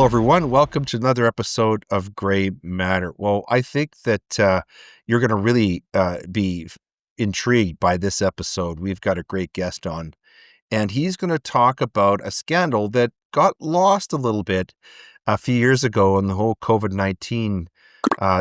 Hello, everyone. Welcome to another episode of Gray Matter. Well, I think that you're going to really be intrigued by this episode. We've got a great guest on, and he's going to talk about a scandal that got lost a little bit a few years ago in the whole COVID-19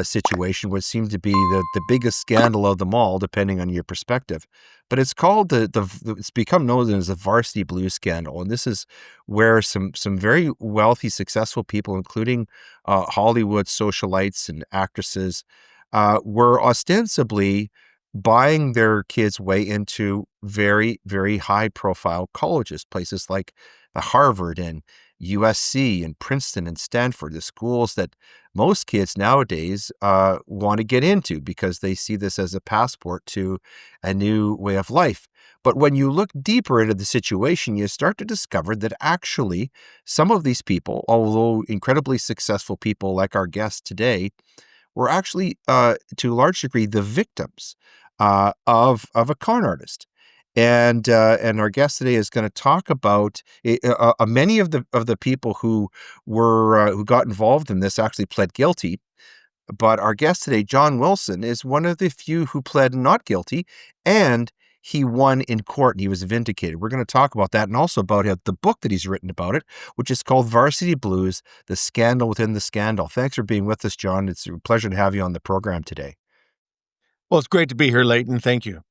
situation, which seemed to be the biggest scandal of them all, depending on your perspective. But it's called it's become known as the Varsity Blues scandal, and this is where some very wealthy, successful people, including Hollywood socialites and actresses, were ostensibly buying their kids' way into very, very high-profile colleges, places like Harvard and USC and Princeton and Stanford, the schools that most kids nowadays want to get into because they see this as a passport to a new way of life. But when you look deeper into the situation, you start to discover that actually some of these people, although incredibly successful people like our guest today, were actually, to a large degree, the victims of a con artist. And our guest today is going to talk about many of the people who got involved in this actually pled guilty. But our guest today, John Wilson, is one of the few who pled not guilty, and he won in court and he was vindicated. We're going to talk about that and also about the book that he's written about it, which is called Varsity Blues, The Scandal Within the Scandal. Thanks for being with us, John. It's a pleasure to have you on the program today. Well, it's great to be here, Leighton. Thank you.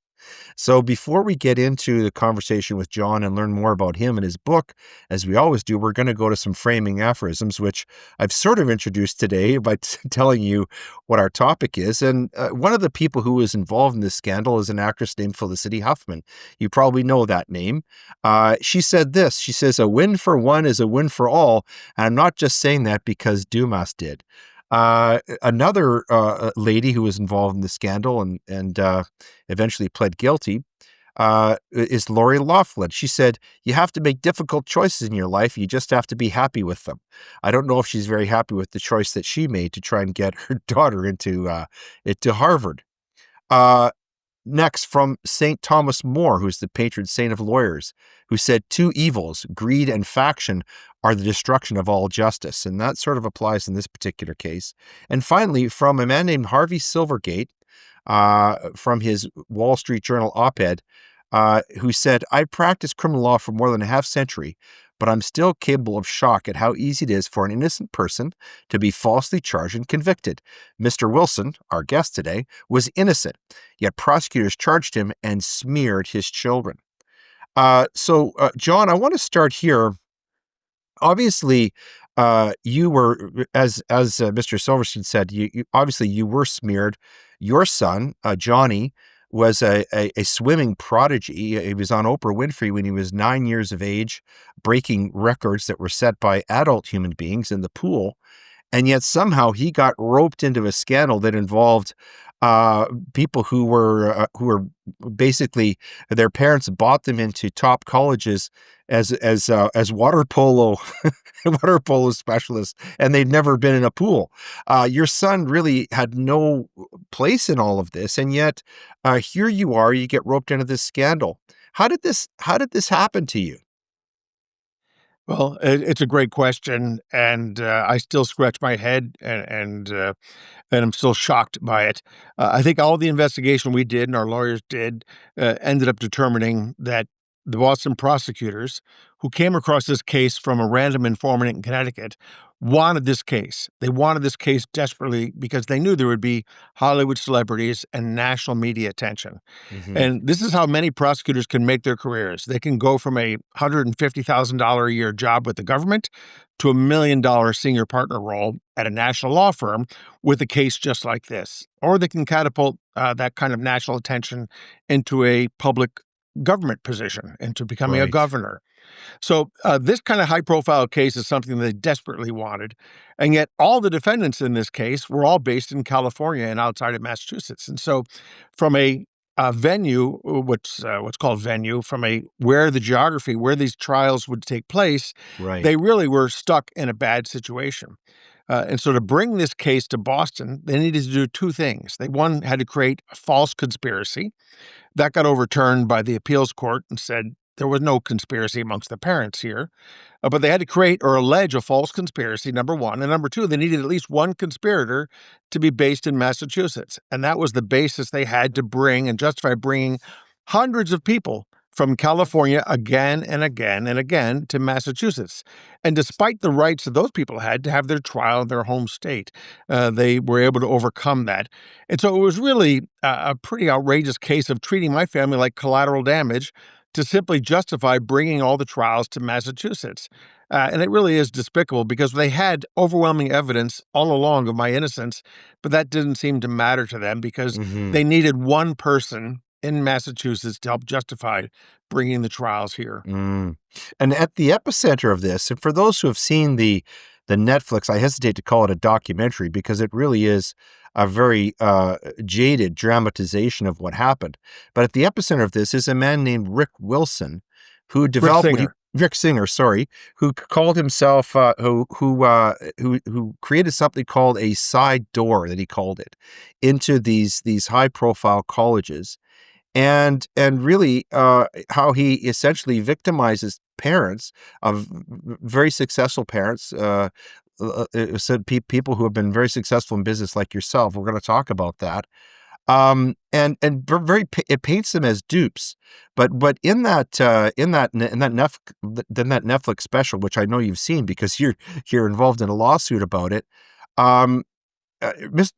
So before we get into the conversation with John and learn more about him and his book, as we always do, we're going to go to some framing aphorisms, which I've sort of introduced today by telling you what our topic is. And one of the people who was involved in this scandal is an actress named Felicity Huffman. You probably know that name. She said this. She says, "A win for one is a win for all." And I'm not just saying that because Dumas did. Another lady who was involved in the scandal and eventually pled guilty is Lori Loughlin. She said, "You have to make difficult choices in your life. You just have to be happy with them." I don't know if she's very happy with the choice that she made to try and get her daughter into Harvard. Next, from St. Thomas More, who's the patron saint of lawyers, who said, "Two evils, greed and faction, are the destruction of all justice." And that sort of applies in this particular case. And finally, from a man named Harvey Silvergate, from his Wall Street Journal op-ed, who said, "I practiced criminal law for more than a half century, but I'm still capable of shock at how easy it is for an innocent person to be falsely charged and convicted. Mr. Wilson, our guest today, was innocent, yet prosecutors charged him and smeared his children." John, I want to start here. Obviously, you were, as Mr. Silverstein said, you were smeared. Your son, Johnny, was a swimming prodigy. He was on Oprah Winfrey when he was 9 years of age, breaking records that were set by adult human beings in the pool. And yet somehow he got roped into a scandal that involved people who were basically, their parents bought them into top colleges as water polo specialists, and they'd never been in a pool. Your son really had no place in all of this, and yet here you are. You get roped into this scandal. How did this happen to you? Well, it's a great question, and I still scratch my head, and I'm still shocked by it. I think all the investigation we did and our lawyers did ended up determining that the Boston prosecutors, who came across this case from a random informant in Connecticut, wanted this case. They wanted this case desperately because they knew there would be Hollywood celebrities and national media attention. Mm-hmm. And this is how many prosecutors can make their careers. They can go from a $150,000 a year job with the government to a $1 million senior partner role at a national law firm with a case just like this. Or they can catapult that kind of national attention into a public government position, into becoming a Right. governor. So this kind of high-profile case is something they desperately wanted, and yet all the defendants in this case were all based in California and outside of Massachusetts. And so, from a venue, what's called venue, from a where the geography, where these trials would take place, Right. they really were stuck in a bad situation. And so to bring this case to Boston, they needed to do two things. They, one, had to create a false conspiracy. That got overturned by the appeals court and said there was no conspiracy amongst the parents here. But they had to create or allege a false conspiracy, number one. And number two, they needed at least one conspirator to be based in Massachusetts. And that was the basis they had to bring and justify bringing hundreds of people from California again and again and again to Massachusetts. And despite the rights that those people had to have their trial in their home state, they were able to overcome that. And so it was really a pretty outrageous case of treating my family like collateral damage to simply justify bringing all the trials to Massachusetts. And it really is despicable because they had overwhelming evidence all along of my innocence, but that didn't seem to matter to them because Mhm. they needed one person in Massachusetts to help justify bringing the trials here. Mm. And at the epicenter of this, and for those who have seen the Netflix, I hesitate to call it a documentary because it really is a very jaded dramatization of what happened. But at the epicenter of this is a man named Rick Wilson, who Rick developed what he Singer. Rick Singer, sorry, who called himself who created something called a side door that he called it into these high profile colleges and really, how he essentially victimizes parents of very successful parents, said people who have been very successful in business like yourself. We're gonna talk about that. And it paints them as dupes. But in that Netflix special, which I know you've seen because you're involved in a lawsuit about it, um this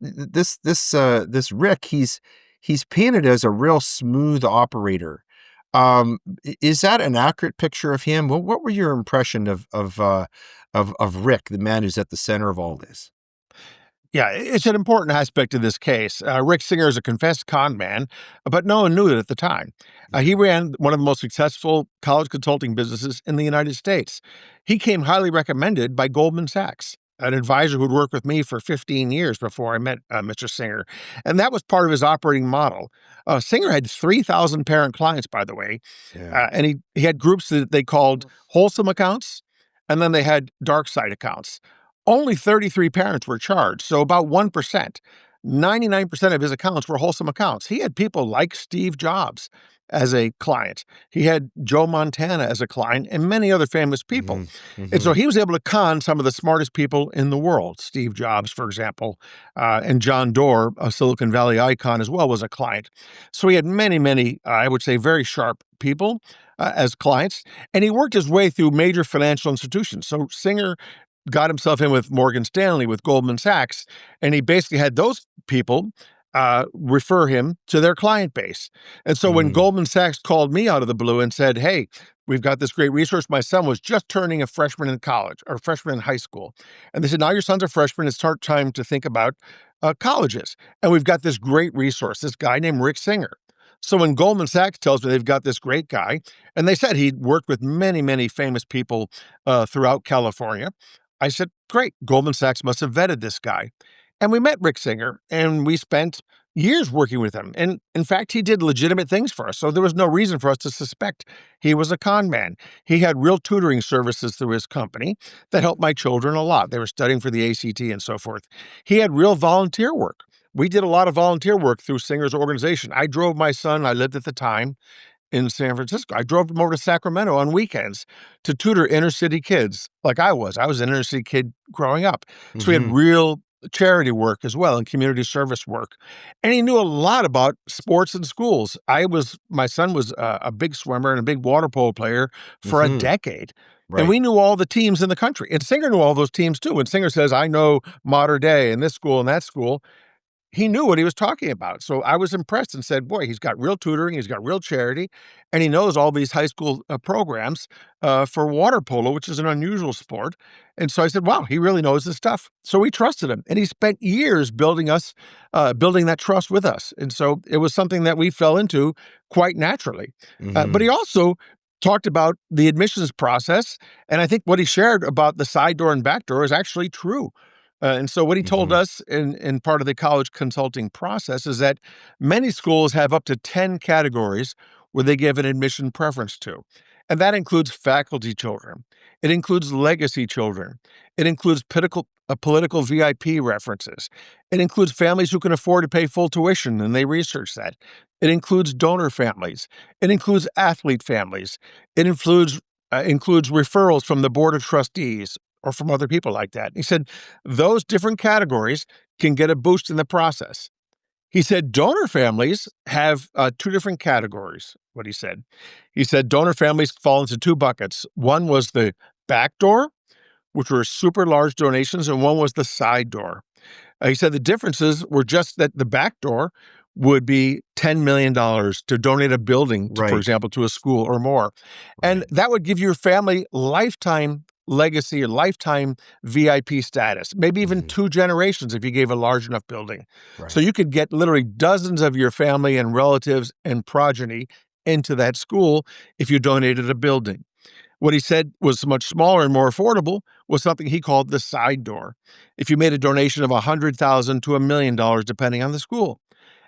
Rick, he's painted as a real smooth operator. Is that an accurate picture of him? What were your impression of Rick, the man who's at the center of all this? Yeah, it's an important aspect of this case. Rick Singer is a confessed con man, but no one knew it at the time. He Yeah. ran one of the most successful college consulting businesses in the United States. He came highly recommended by Goldman Sachs, an advisor who'd worked with me for 15 years before I met Mr. Singer. And that was part of his operating model. Singer had 3,000 parent clients, by the way, Yeah. and he had groups that they called wholesome accounts, and then they had dark side accounts. Only 33 parents were charged, so about 1%. 99% of his accounts were wholesome accounts. He had people like Steve Jobs as a client. He had Joe Montana as a client and many other famous people. Mhm. And so Mhm. he was able to con some of the smartest people in the world. Steve Jobs, for example, and John Doerr, a Silicon Valley icon as well, was a client. So he had many, many, I would say, very sharp people as clients. And he worked his way through major financial institutions. So Singer got himself in with Morgan Stanley, with Goldman Sachs, and he basically had those people refer him to their client base. And so when Mm. Goldman Sachs called me out of the blue and said, "Hey, we've got this great resource. My son was just turning a freshman in college or freshman in high school." And they said, "Now your son's a freshman. It's start time to think about colleges. And we've got this great resource, this guy named Rick Singer." So when Goldman Sachs tells me they've got this great guy, and they said he'd worked with many, many famous people throughout California, I said, "Great. Goldman Sachs must have vetted this guy." And we met Rick Singer and we spent years working with him. And in fact, he did legitimate things for us. So there was no reason for us to suspect he was a con man. He had real tutoring services through his company that helped my children a lot. They were studying for the ACT and so forth. He had real volunteer work. We did a lot of volunteer work through Singer's organization. I drove my son, I lived at the time in San Francisco. I drove him over to Sacramento on weekends to tutor inner city kids like I was. I was an inner city kid growing up. So we had Mhm. real charity work as well and community service work. And he knew a lot about sports and schools. My son was a big swimmer and a big water polo player for a Mhm. decade. And Right. we knew all the teams in the country. And Singer knew all those teams too. When Singer says, "I know Mater Day and this school and that school," he knew what he was talking about. So I was impressed and said, "Boy, he's got real tutoring, he's got real charity, and he knows all these high school programs for water polo, which is an unusual sport." And so I said, "Wow, he really knows his stuff." So we trusted him, and he spent years building that trust with us. And so it was something that we fell into quite naturally. But he Mhm. also talked about the admissions process, and I think what he shared about the side door and back door is actually true. And so what he told Mhm. us in part of the college consulting process is that many schools have up to 10 categories where they give an admission preference to. And that includes faculty children. It includes legacy children. It includes political VIP references. It includes families who can afford to pay full tuition, and they research that. It includes donor families. It includes athlete families. It includes referrals from the board of trustees or from other people like that. He said those different categories can get a boost in the process. He said donor families have two different categories. What he said. He said donor families fall into two buckets. One was the back door, which were super large donations, and one was the side door. He said the differences were just that the back door would be $10 million to donate a building, to, for Right. example, to a school or more. And Right. that would give your family lifetime legacy or lifetime VIP status, maybe even Mhm. two generations if you gave a large enough building. So Right. you could get literally dozens of your family and relatives and progeny into that school if you donated a building. What he said was much smaller and more affordable was something he called the side door. If you made a donation of $100,000 to $1 million, depending on the school.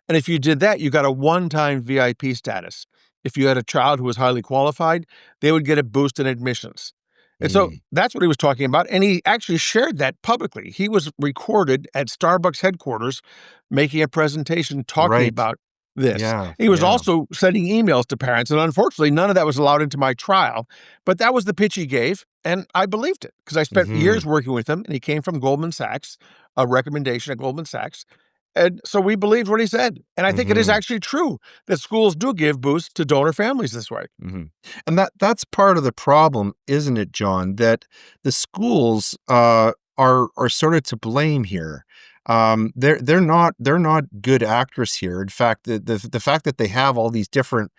And if you did that, you got a one-time VIP status. If you had a child who was highly qualified, they would get a boost in admissions. And so Mm. that's what he was talking about. And he actually shared that publicly. He was recorded at Starbucks headquarters making a presentation talking Right. about this. Yeah. He was Yeah. also sending emails to parents. And unfortunately, none of that was allowed into my trial. But that was the pitch he gave. And I believed it because I spent years Mhm. working with him. And he came from Goldman Sachs, a recommendation at Goldman Sachs. And so we believed what he said. And I think it is Mhm. actually true that schools do give boosts to donor families this way. Mhm. And that's part of the problem, isn't it, John? That the schools, are sort of to blame here. They're not good actors here. In fact, the fact that they have all these different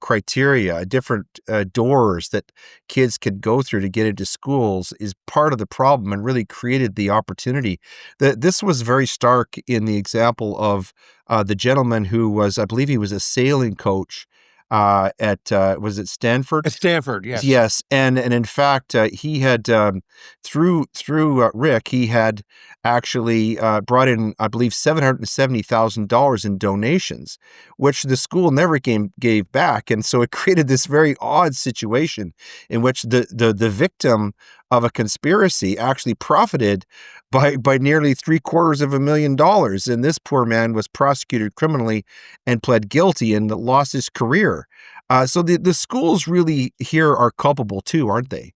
criteria, different doors that kids can go through to get into schools is part of the problem and really created the opportunity. This was very stark in the example of the gentleman who was, I believe he was a sailing coach at was it Stanford? At Stanford, yes. Yes, and in fact, he had, through Rick, he had actually, brought in, I believe, $770,000 in donations, which the school never gave back, and so it created this very odd situation in which the victim of a conspiracy actually profited by nearly $750,000, and this poor man was prosecuted criminally and pled guilty and lost his career. So the schools really here are culpable too, aren't they?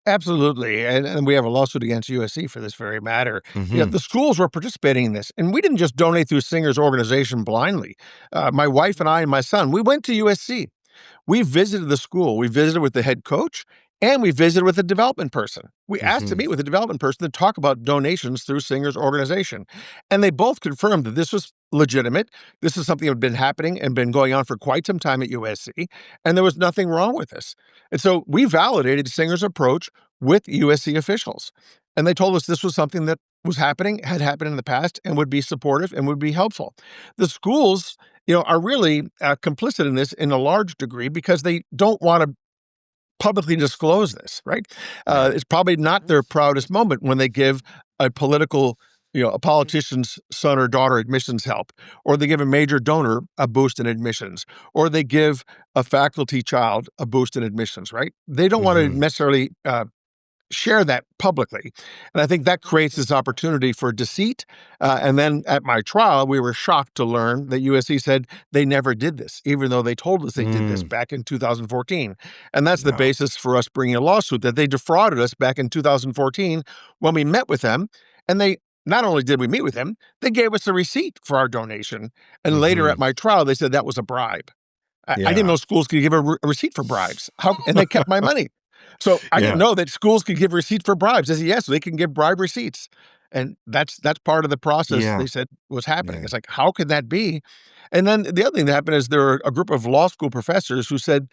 Absolutely. And we have a lawsuit against USC for this very matter. Mhm. The schools were participating in this. And we didn't just donate through Singer's organization blindly. My wife and I and my son, we went to USC. We visited the school. We visited with the head coach and we visited with the development person. We asked to Mhm. meet with the development person to talk about donations through Singer's organization. And they both confirmed that this was legitimate. This is something that had been happening and been going on for quite some time at USC. And there was nothing wrong with this. And so we validated Singer's approach with USC officials. And they told us this was something that was happening, had happened in the past, and would be supportive and would be helpful. The schools are really complicit in this in a large degree because they don't want to publicly disclose this, right? Right. It's probably not their proudest moment when they give a a politician's son or daughter admissions help, or they give a major donor a boost in admissions, or they give a faculty child a boost in admissions, right? They don't want to Mhm. necessarily share that publicly. And I think that creates this opportunity for deceit. And then at my trial, we were shocked to learn that USC said they never did this, even though they told us they did this Mm. back in 2014. And that's the Yeah. basis for us bringing a lawsuit that they defrauded us back in 2014 when we met with them. And they not only did we meet with them, they gave us a receipt for our donation. And later at Mhm. my trial, they said that was a bribe. I didn't Yeah. know schools could give a receipt for bribes. How and they kept my money. So, I didn't Yeah. know that schools could give receipts for bribes. I said, "Yes, they can give bribe receipts." And that's part of the process Yeah. they said was happening. Yeah. It's like, how could that be? And then the other thing that happened is there were a group of law school professors who said,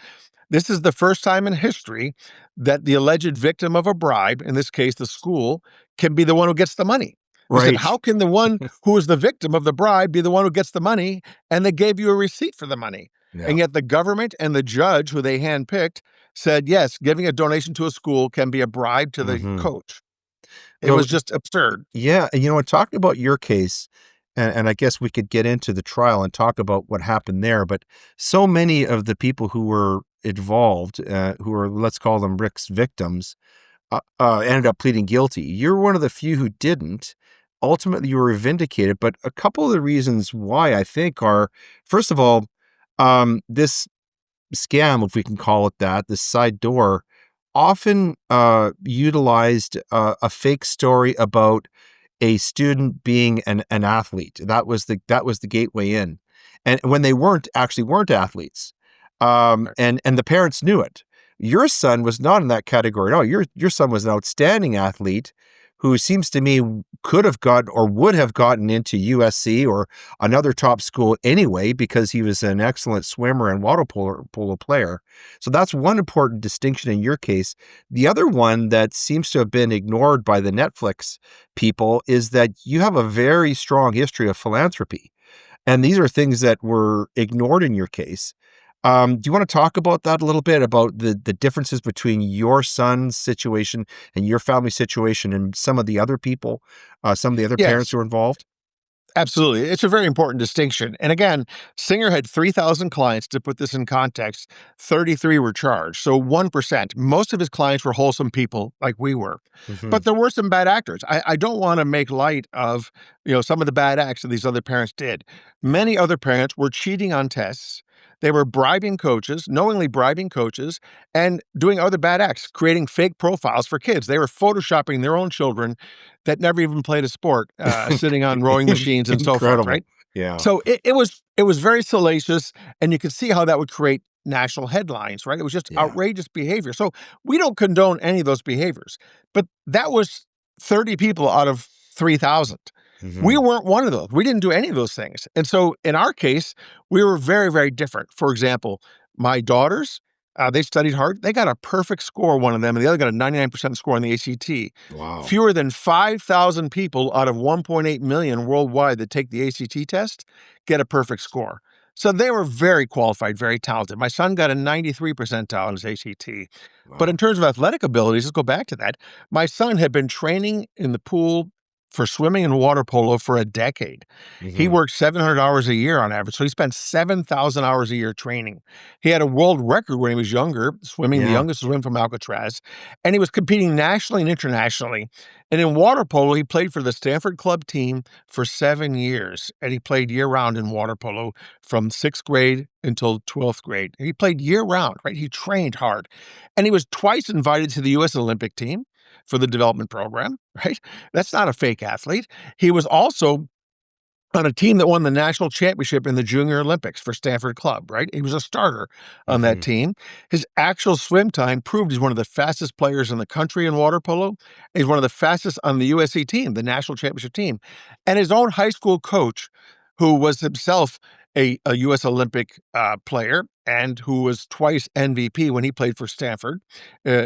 "This is the first time in history that the alleged victim of a bribe, in this case, the school, can be the one who gets the money." They said, Right. "How can the one who is the victim of the bribe be the one who gets the money, and they gave you a receipt for the money?" Yeah. And yet the government and the judge who they handpicked said, "Yes, giving a donation to a school can be a bribe to the Mhm. coach." It Well, was just absurd. yeah, and, talking about your case, and I guess we could get into the trial and talk about what happened there, but so many of the people who were involved, who are, let's call them Rick's victims, ended up pleading guilty. You're one of the few who didn't. Ultimately, you were vindicated, but a couple of the reasons why I think are, first of all, this scam, if we can call it that, this side door, often utilized a fake story about a student being an athlete. That was the gateway in, and when they weren't athletes, Right. and the parents knew it. Your son was not in that category. No, your son was an outstanding athlete who seems to me could have got or would have gotten into USC or another top school anyway because he was an excellent swimmer and water polo player. So that's one important distinction in your case. The other one that seems to have been ignored by the Netflix people is that you have a very strong history of philanthropy. And these are things that were ignored in your case. Do you want to talk about that a little bit about the differences between your son's situation and your family situation and some of the other people, some of the other parents Yes. who are involved? Absolutely. It's a very important distinction. And again, Singer had 3,000 clients. To put this in context, 33 were charged. So 1%. Most of his clients were wholesome people like we were. Hmm. But there were some bad actors. I don't want to make light of, some of the bad acts that these other parents did. Yeah. Many other parents were cheating on tests. They were bribing coaches, knowingly bribing coaches, and doing other bad acts, creating fake profiles for kids. They were photoshopping their own children that never even played a sport, sitting on rowing machines and so forth, Incredible. right? Yeah. So it was very salacious, and you could see how that would create national headlines, right? It was just Yeah. outrageous behavior. So we don't condone any of those behaviors, but that was 30 people out of 3,000. We Hmm. weren't one of those. We didn't do any of those things. And so in our case, we were very, very different. For example, my daughters, they studied hard. They got a perfect score, one of them, and the other got a 99% score on the ACT. Wow. Fewer than 5,000 people out of 1.8 million worldwide that take the ACT test get a perfect score. So they were very qualified, very talented. My son got a 93 percentile on his ACT. But in Wow. terms of athletic abilities, let's go back to that. My son had been training in the pool for swimming and water polo for a decade. He Hmm. worked 700 hours a year on average. So he spent 7,000 hours a year training. He had a world record when he was younger, swimming, the Yeah. youngest swim from Alcatraz, and he was competing nationally and internationally. And in water polo, he played for the Stanford Club team for 7 years. And he played year round in water polo from sixth grade until 12th grade. He played year round, right? He trained hard. And he was twice invited to the US Olympic team for the development program, right? That's not a fake athlete. He was also on a team that won the national championship in the Junior Olympics for Stanford Club, right? He was a starter on that Hmm. team. His actual swim time proved he's one of the fastest players in the country in water polo. He's one of the fastest on the USC team, the national championship team. And his own high school coach, who was himself a US Olympic player and who was twice MVP when he played for Stanford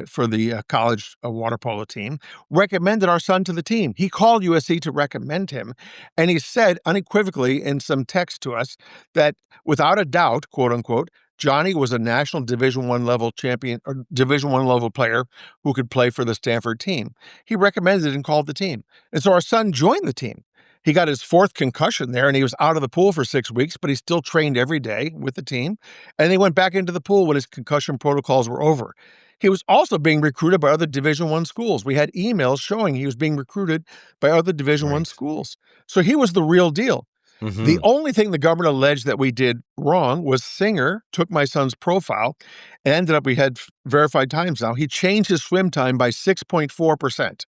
for the college water polo team, recommended our son to the team. He called USC to recommend him, and he said unequivocally in some text to us that without a doubt, quote unquote, Johnny was a national Division One level champion or Division One level player who could play for the Stanford team. He recommended and called the team. And so our son joined the team. He got his fourth concussion there and he was out of the pool for 6 weeks, but he still trained every day with the team. And he went back into the pool when his concussion protocols were over. He was also being recruited by other Division One schools. We had emails showing he was being recruited by other Division One Right. schools. So he was the real deal. The Hmm. only thing the government alleged that we did wrong was Singer took my son's profile and ended up, we had verified times now. He changed his swim time by 6.4%.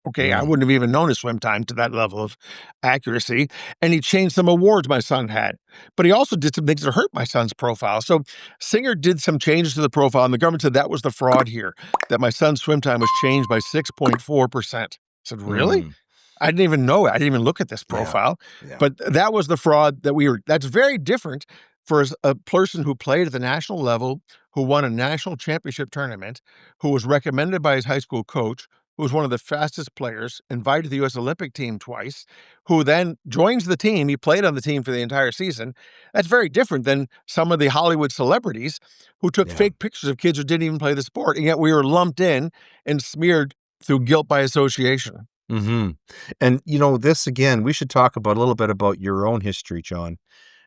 Okay, I Mm. wouldn't have even known his swim time to that level of accuracy. And he changed some awards my son had. But he also did some things that hurt my son's profile. So Singer did some changes to the profile, and the government said that was the fraud here, that my son's swim time was changed by 6.4%. I said, really? Mm. I didn't even know it. I didn't even look at this Yeah. profile. Yeah. But that was the fraud that we were. That's very different for a person who played at the national level, who won a national championship tournament, who was recommended by his high school coach, who was one of the fastest players, invited to the US Olympic team twice, who then joins the team. He played on the team for the entire season. That's very different than some of the Hollywood celebrities who took Yeah. fake pictures of kids who didn't even play the sport. And yet we were lumped in and smeared through guilt by association. Hmm. And this again, we should talk about a little bit about your own history, John,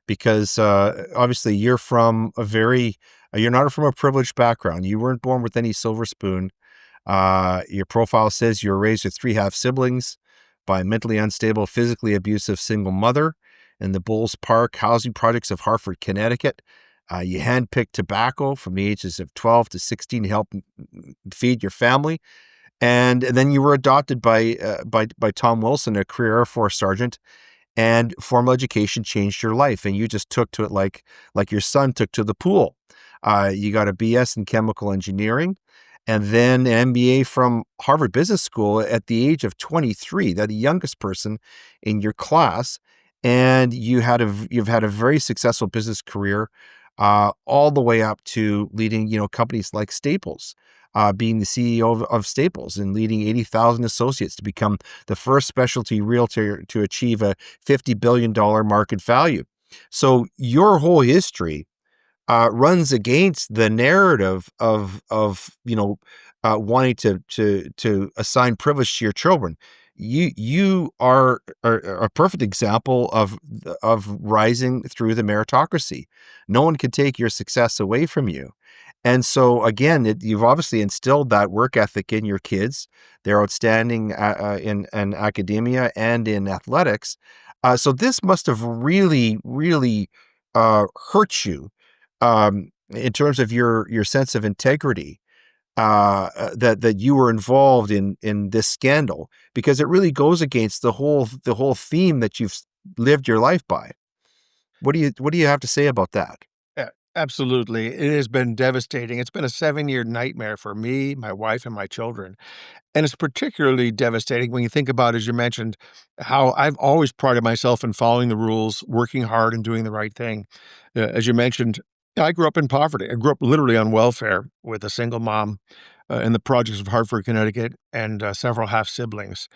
because obviously you're from a very, you're not from a privileged background. You weren't born with any silver spoon. Your profile says you were raised with three half siblings by a mentally unstable, physically abusive single mother in the Bulls Park housing projects of Hartford, Connecticut. You handpicked tobacco from the ages of 12 to 16 to help feed your family. And then you were adopted by Tom Wilson, a career Air Force sergeant, and formal education changed your life, and you just took to it like your son took to the pool. You got a BS in chemical engineering, and then an MBA from Harvard Business School at the age of 23. They're the youngest person in your class, and you've had a very successful business career, all the way up to leading companies like Staples. Being the CEO of Staples and leading 80,000 associates to become the first specialty realtor to achieve a $50 billion market value. So your whole history runs against the narrative of wanting to assign privilege to your children. You are a perfect example of rising through the meritocracy. No one can take your success away from you. And so again, you've obviously instilled that work ethic in your kids. They're outstanding in academia and in athletics. So this must have really, really hurt you in terms of your sense of integrity, that you were involved in this scandal, because it really goes against the whole theme that you've lived your life by. What do you have to say about that? Absolutely. It has been devastating. It's been a 7-year nightmare for me, my wife, and my children. And it's particularly devastating when you think about, as you mentioned, how I've always prided myself in following the rules, working hard, and doing the right thing. As you mentioned, I grew up in poverty. I grew up literally on welfare with a single mom in the projects of Hartford, Connecticut, and several half siblings.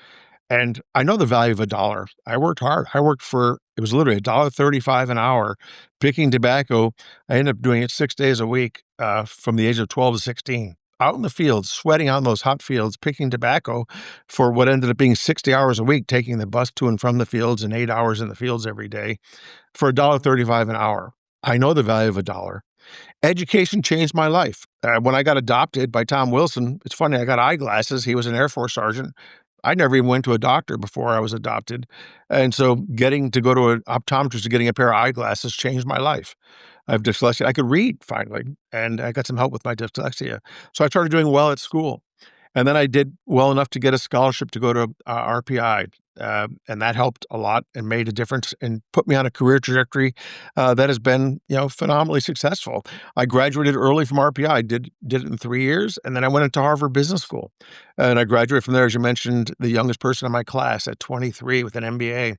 And I know the value of a dollar. I worked hard. It was literally $1.35 an hour picking tobacco. I ended up doing it 6 days a week from the age of 12 to 16, out in the fields, sweating out in those hot fields, picking tobacco for what ended up being 60 hours a week, taking the bus to and from the fields and 8 hours in the fields every day for $1.35 an hour. I know the value of a dollar. Education changed my life. When I got adopted by Tom Wilson, it's funny, I got eyeglasses. He was an Air Force sergeant. I never even went to a doctor before I was adopted. And so getting to go to an optometrist and getting a pair of eyeglasses changed my life. I have dyslexia. I could read finally, and I got some help with my dyslexia. So I started doing well at school. And then I did well enough to get a scholarship to go to RPI, and that helped a lot and made a difference and put me on a career trajectory that has been, phenomenally successful. I graduated early from RPI. I did it in 3 years, and then I went into Harvard Business School, and I graduated from there, as you mentioned, the youngest person in my class at 23 with an MBA.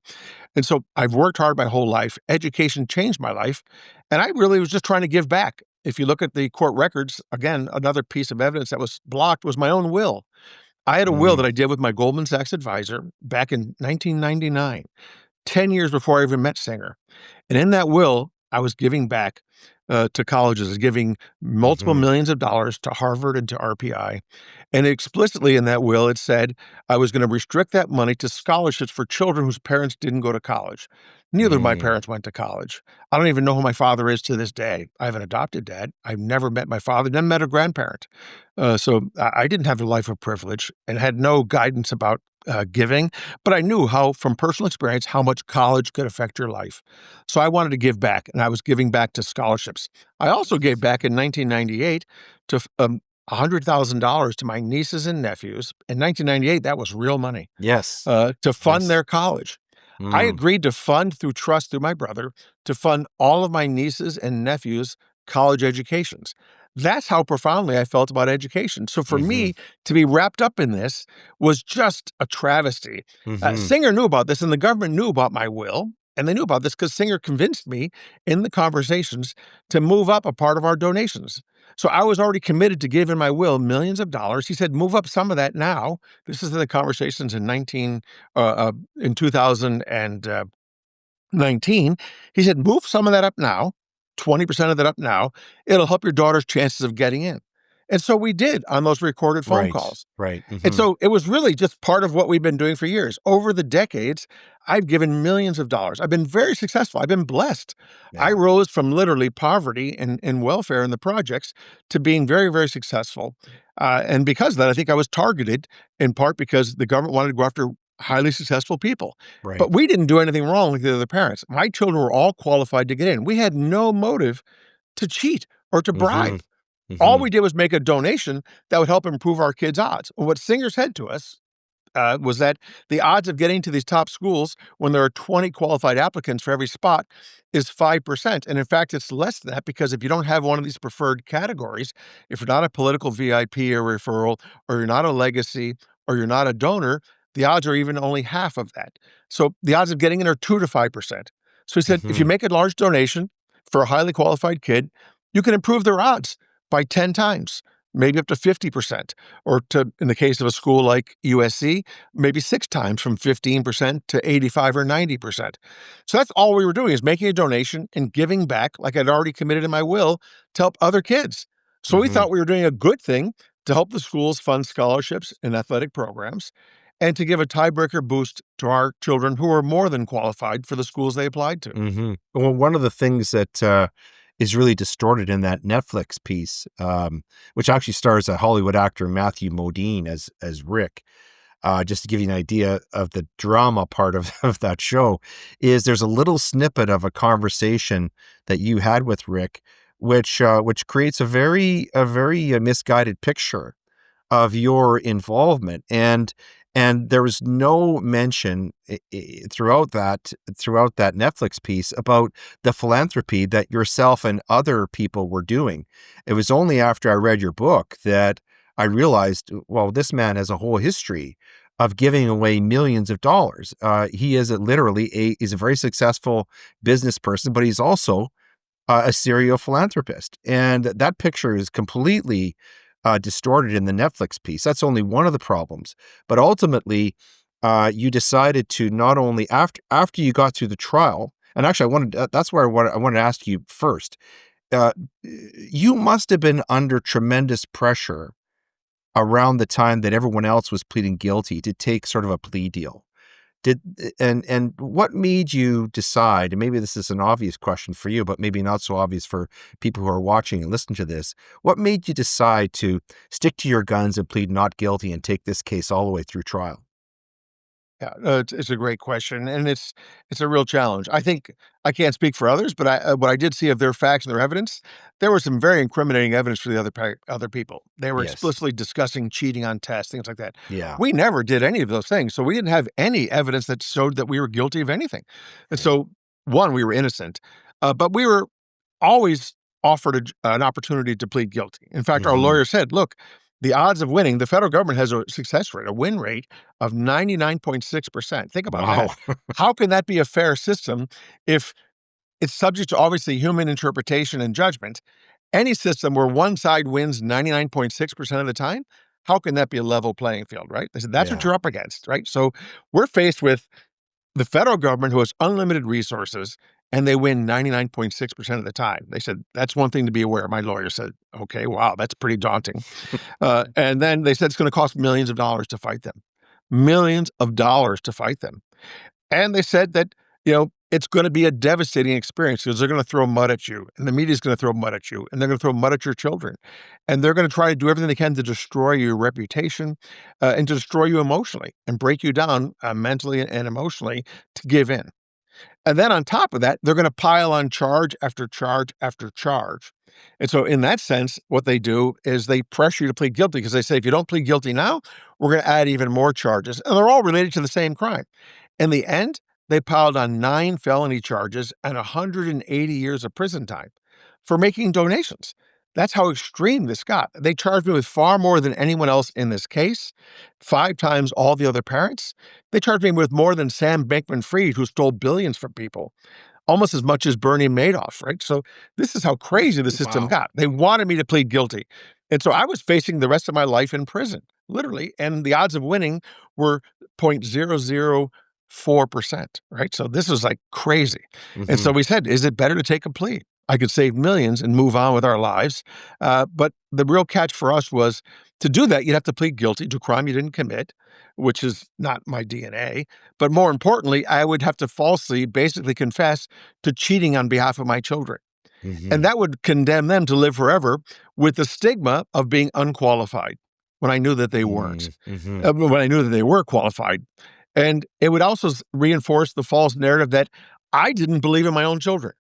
And so I've worked hard my whole life. Education changed my life, and I really was just trying to give back. If you look at the court records, again, another piece of evidence that was blocked was my own will. I had a will Mm, that I did with my Goldman Sachs advisor back in 1999, 10 years before I even met Singer. And in that will, I was giving back to colleges, giving multiple mhm. millions of dollars to Harvard and to RPI. And explicitly in that will, it said I was going to restrict that money to scholarships for children whose parents didn't go to college. Neither of my Mm, parents went to college. I don't even know who my father is to this day. I have an adopted dad. I've never met my father, never met a grandparent. So I didn't have a life of privilege and had no guidance about giving, but I knew how, from personal experience, how much college could affect your life. So I wanted to give back, and I was giving back to scholarships. I also gave back in 1998 to $100,000 to my nieces and nephews. In 1998, that was real money, yes, to fund yes. their college. I Mm, agreed to fund through trust through my brother to fund all of my nieces and nephews' college educations. That's how profoundly I felt about education. So for mhm, me to be wrapped up in this was just a travesty. mhm. Singer knew about this, and the government knew about my will. And they knew about this because Singer convinced me in the conversations to move up a part of our donations. So I was already committed to give in my will millions of dollars. He said, move up some of that now. This is in the conversations in 2019. He said, move some of that up now, 20% of that up now. It'll help your daughter's chances of getting in. And so we did on those recorded phone Right, calls. right, And mhm, so it was really just part of what we've been doing for years. Over the decades, I've given millions of dollars. I've been very successful. I've been blessed. I yeah, rose from literally poverty and welfare in the projects to being very, very successful. And because of that, I think I was targeted in part because the government wanted to go after highly successful people. right, But we didn't do anything wrong like the other parents. My children were all qualified to get in. We had no motive to cheat or to mhm, bribe. All mhm, we did was make a donation that would help improve our kids' odds. What Singer said to us was that the odds of getting to these top schools when there are 20 qualified applicants for every spot is 5%. And in fact, it's less than that because if you don't have one of these preferred categories, if you're not a political VIP or referral, or you're not a legacy, or you're not a donor, the odds are even only half of that. So the odds of getting in are 2 to 5%. So he said, if you mhm, make a large donation for a highly qualified kid, you can improve their odds by 10 times, maybe up to 50%, or to, in the case of a school like USC, maybe 6 times from 15% to 85 or 90%. So that's all we were doing is making a donation and giving back like I'd already committed in my will to help other kids. So we mhm. thought we were doing a good thing to help the schools fund scholarships and athletic programs and to give a tiebreaker boost to our children who are more than qualified for the schools they applied to. Mhm. Well, one of the things that, is really distorted in that Netflix piece, which actually stars a Hollywood actor, Matthew Modine, as Rick, just to give you an idea of the drama part of of that show, is there's a little snippet of a conversation that you had with Rick, which creates a very misguided picture of your involvement, and there was no mention throughout that Netflix piece about the philanthropy that yourself and other people were doing. It was only after I read your book that I realized, well, this man has a whole history of giving away millions of dollars. He is literally is a very successful business person, but he's also a serial philanthropist. And that picture is completely distorted in the Netflix piece. That's only one of the problems. But ultimately, you decided to not only after you got through the trial, and actually, I wanted that's where I wanted to ask you first. Uh, you must have been under tremendous pressure around the time that everyone else was pleading guilty to take sort of a plea deal. Did and what made you decide, and maybe this is an obvious question for you, but maybe not so obvious for people who are watching and listen to this. What made you decide to stick to your guns and plead not guilty and take this case all the way through trial? Yeah, it's a great question, and it's a real challenge. I think I can't speak for others, but what I did see of their facts and their evidence, there was some very incriminating evidence for the other people. They were Yes. explicitly discussing cheating on tests, things like that. Yeah. We never did any of those things, so we didn't have any evidence that showed that we were guilty of anything. And Right. so, one, we were innocent, but we were always offered an opportunity to plead guilty. In fact, our Mhm. lawyer said, "Look, the odds of winning, the federal government has a success rate, a win rate of 99.6%. Think about Wow. that. How can that be a fair system if it's subject to obviously human interpretation and judgment? Any system where one side wins 99.6% of the time, how can that be a level playing field, right?" They said, "That's what Yeah. you're up against, right?" So we're faced with the federal government who has unlimited resources and they win 99.6% of the time. They said, "That's one thing to be aware." My lawyer said, "Okay, wow, that's pretty daunting." And then they said it's going to cost millions of dollars to fight them, millions of dollars to fight them. And they said that, it's going to be a devastating experience because they're going to throw mud at you and the media is going to throw mud at you and they're going to throw mud at your children. And they're going to try to do everything they can to destroy your reputation and to destroy you emotionally and break you down mentally and emotionally to give in. And then on top of that, they're gonna pile on charge after charge after charge. And so in that sense, what they do is they pressure you to plead guilty because they say, if you don't plead guilty now, we're gonna add even more charges. And they're all related to the same crime. In the end, they piled on 9 felony charges and 180 years of prison time for making donations. That's how extreme this got. They charged me with far more than anyone else in this case, 5 times all the other parents. They charged me with more than Sam Bankman-Fried, who stole billions from people, almost as much as Bernie Madoff, right? So this is how crazy the system Wow. got. They wanted me to plead guilty. And so I was facing the rest of my life in prison, literally, and the odds of winning were 0.004%, right? So this was like crazy. And so Mhm. we said, is it better to take a plea? I could save millions and move on with our lives. But the real catch for us was to do that, you'd have to plead guilty to a crime you didn't commit, which is not my DNA. But more importantly, I would have to falsely basically confess to cheating on behalf of my children. And Mhm. that would condemn them to live forever with the stigma of being unqualified when I knew that they weren't, Mm, mhm. when I knew that they were qualified. And it would also reinforce the false narrative that I didn't believe in my own children.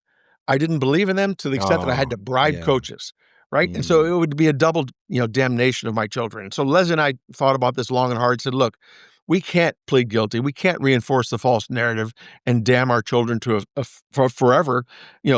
I didn't believe in them to the extent that I had Oh, to bribe yeah. coaches, right? And so Mm. it would be a double, damnation of my children. So Les and I thought about this long and hard. Said, look, we can't plead guilty. We can't reinforce the false narrative and damn our children to for forever,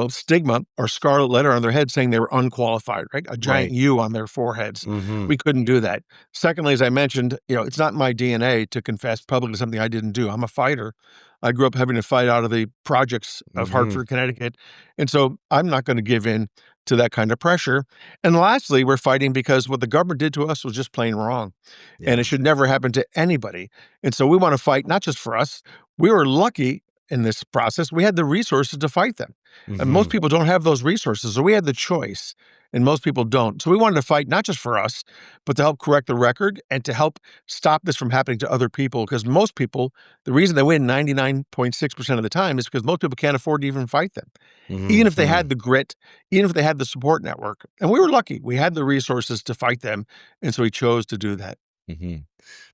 stigma or scarlet letter on their head saying they were unqualified, right? A giant Right. U on their foreheads. Mhm. We couldn't do that. Secondly, as I mentioned, it's not my DNA to confess publicly something I didn't do. I'm a fighter. I grew up having to fight out of the projects of Mhm. Hartford, Connecticut. And so I'm not going to give in to that kind of pressure. And lastly, we're fighting because what the government did to us was just plain wrong. And Yeah. it should never happen to anybody. And so we want to fight not just for us. We were lucky in this process. We had the resources to fight them. And most Mhm. people don't have those resources. So we had the choice, and most people don't. So we wanted to fight not just for us, but to help correct the record and to help stop this from happening to other people. Because most people, the reason they win 99.6% of the time is because most people can't afford to even fight them, even if they Mhm. had the grit, even if they had the support network. And we were lucky. We had the resources to fight them. And so we chose to do that. Mhm.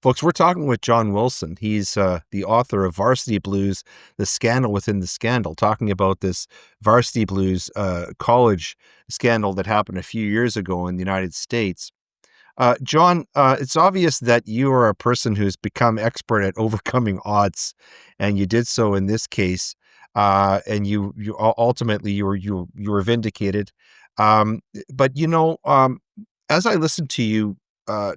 Folks, we're talking with John Wilson. He's the author of Varsity Blues, The Scandal Within the Scandal, talking about this Varsity Blues college scandal that happened a few years ago in the United States. John, it's obvious that you are a person who's become expert at overcoming odds, and you did so in this case. And ultimately you were vindicated. Um, but as I listened to you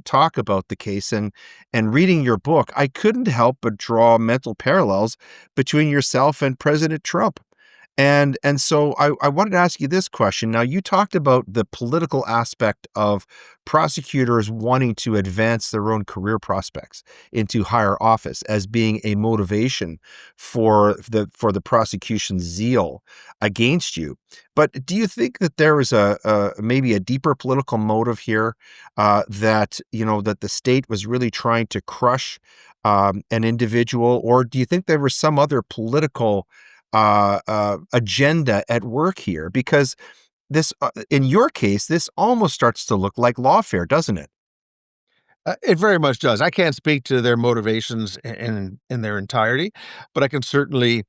talk about the case and reading your book, I couldn't help but draw mental parallels between yourself and President Trump. And so I wanted to ask you this question. Now, you talked about the political aspect of prosecutors wanting to advance their own career prospects into higher office as being a motivation for the prosecution's zeal against you. But do you think that there is a maybe a deeper political motive here, that the state was really trying to crush an individual, or do you think there was some other political agenda at work here? Because in your case, this almost starts to look like lawfare, doesn't it? It very much does. I can't speak to their motivations in their entirety, but I can certainly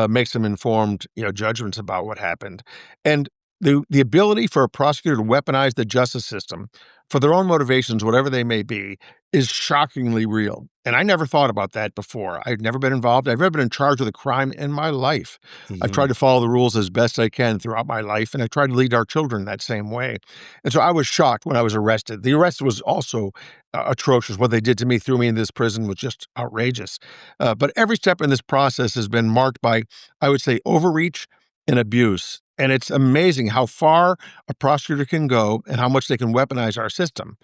make some informed, judgments about what happened. And the ability for a prosecutor to weaponize the justice system for their own motivations, whatever they may be, is shockingly real. And I never thought about that before. I've never been involved. I've never been in charge of a crime in my life. I tried Mhm. to follow the rules as best I can throughout my life, and I tried to lead our children that same way. And so I was shocked when I was arrested. The arrest was also atrocious. What they did to me, threw me in this prison, was just outrageous. But every step in this process has been marked by, I would say, overreach and abuse. And it's amazing how far a prosecutor can go and how much they can weaponize our system.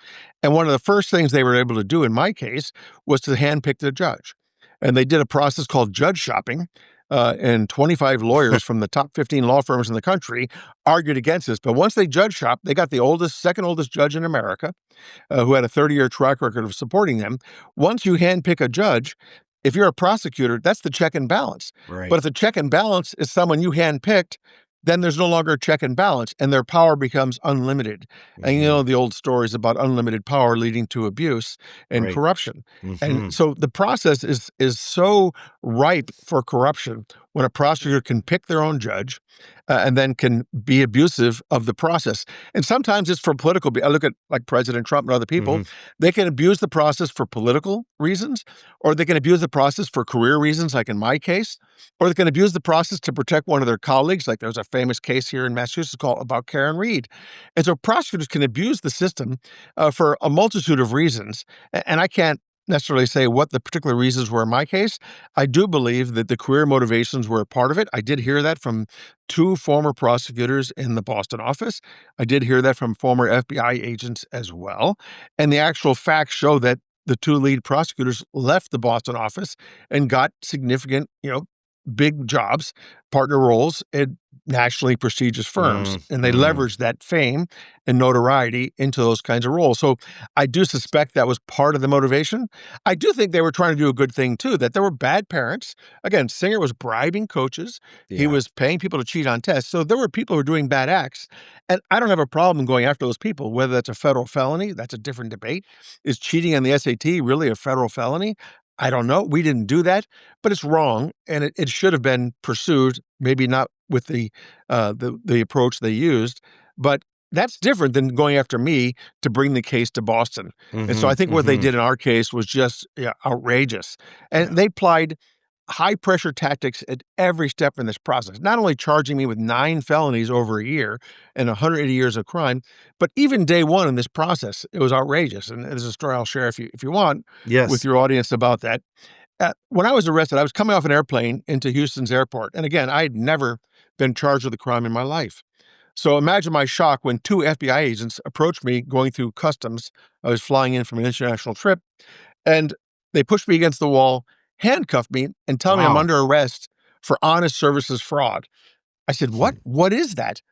And one of the first things they were able to do in my case was to handpick the judge. And they did a process called judge shopping. And 25 lawyers from the top 15 law firms in the country argued against this. But once they judge shopped, they got the second oldest judge in America, who had a 30-year track record of supporting them. Once you handpick a judge, if you're a prosecutor, that's the check and balance. But Right. if the check and balance is someone you handpicked, then there's no longer a check and balance, and their power becomes unlimited. And you know Mhm. the old stories about unlimited power leading to abuse and Right. corruption. And Mhm. so the process is so ripe for corruption when a prosecutor can pick their own judge, and then can be abusive of the process. And sometimes it's for political. I look at like President Trump and other people. Mhm. They can abuse the process for political reasons, or they can abuse the process for career reasons, like in my case, or they can abuse the process to protect one of their colleagues. Like there's a famous case here in Massachusetts called about Karen Reed. And so prosecutors can abuse the system for a multitude of reasons. And I can't necessarily say what the particular reasons were in my case. I do believe that the career motivations were a part of it. I did hear that from two former prosecutors in the Boston office. I did hear that from former FBI agents as well. And the actual facts show that the two lead prosecutors left the Boston office and got significant, big jobs, partner roles at nationally prestigious firms, and they Mm. leverage that fame and notoriety into those kinds of roles. So I do suspect that was part of the motivation. I do think they were trying to do a good thing too, that there were bad parents. Again, Singer was bribing coaches. He Yeah. was paying people to cheat on tests. So there were people who were doing bad acts. And I don't have a problem going after those people, whether that's a federal felony, that's a different debate. Is cheating on the SAT really a federal felony? I don't know. We didn't do that, but it's wrong, and it should have been pursued, maybe not with the approach they used, but that's different than going after me to bring the case to Boston. And so I Mhm, think what they mhm. did in our case was just, yeah, outrageous. Yeah. And they applied high pressure tactics at every step in this process, not only charging me with 9 felonies over a year and 180 years of crime, but even day 1 in this process, it was outrageous. And there's a story I'll share if you want with Yes. your audience about that. When I was arrested, I was coming off an airplane into Houston's airport, and again, I had never been charged with a crime in my life. So imagine my shock when 2 FBI agents approached me going through customs. I was flying in from an international trip, and they pushed me against the wall, handcuffed me, and tell me I'm Wow. under arrest for honest services fraud. I said, "What? Hmm. What is that?"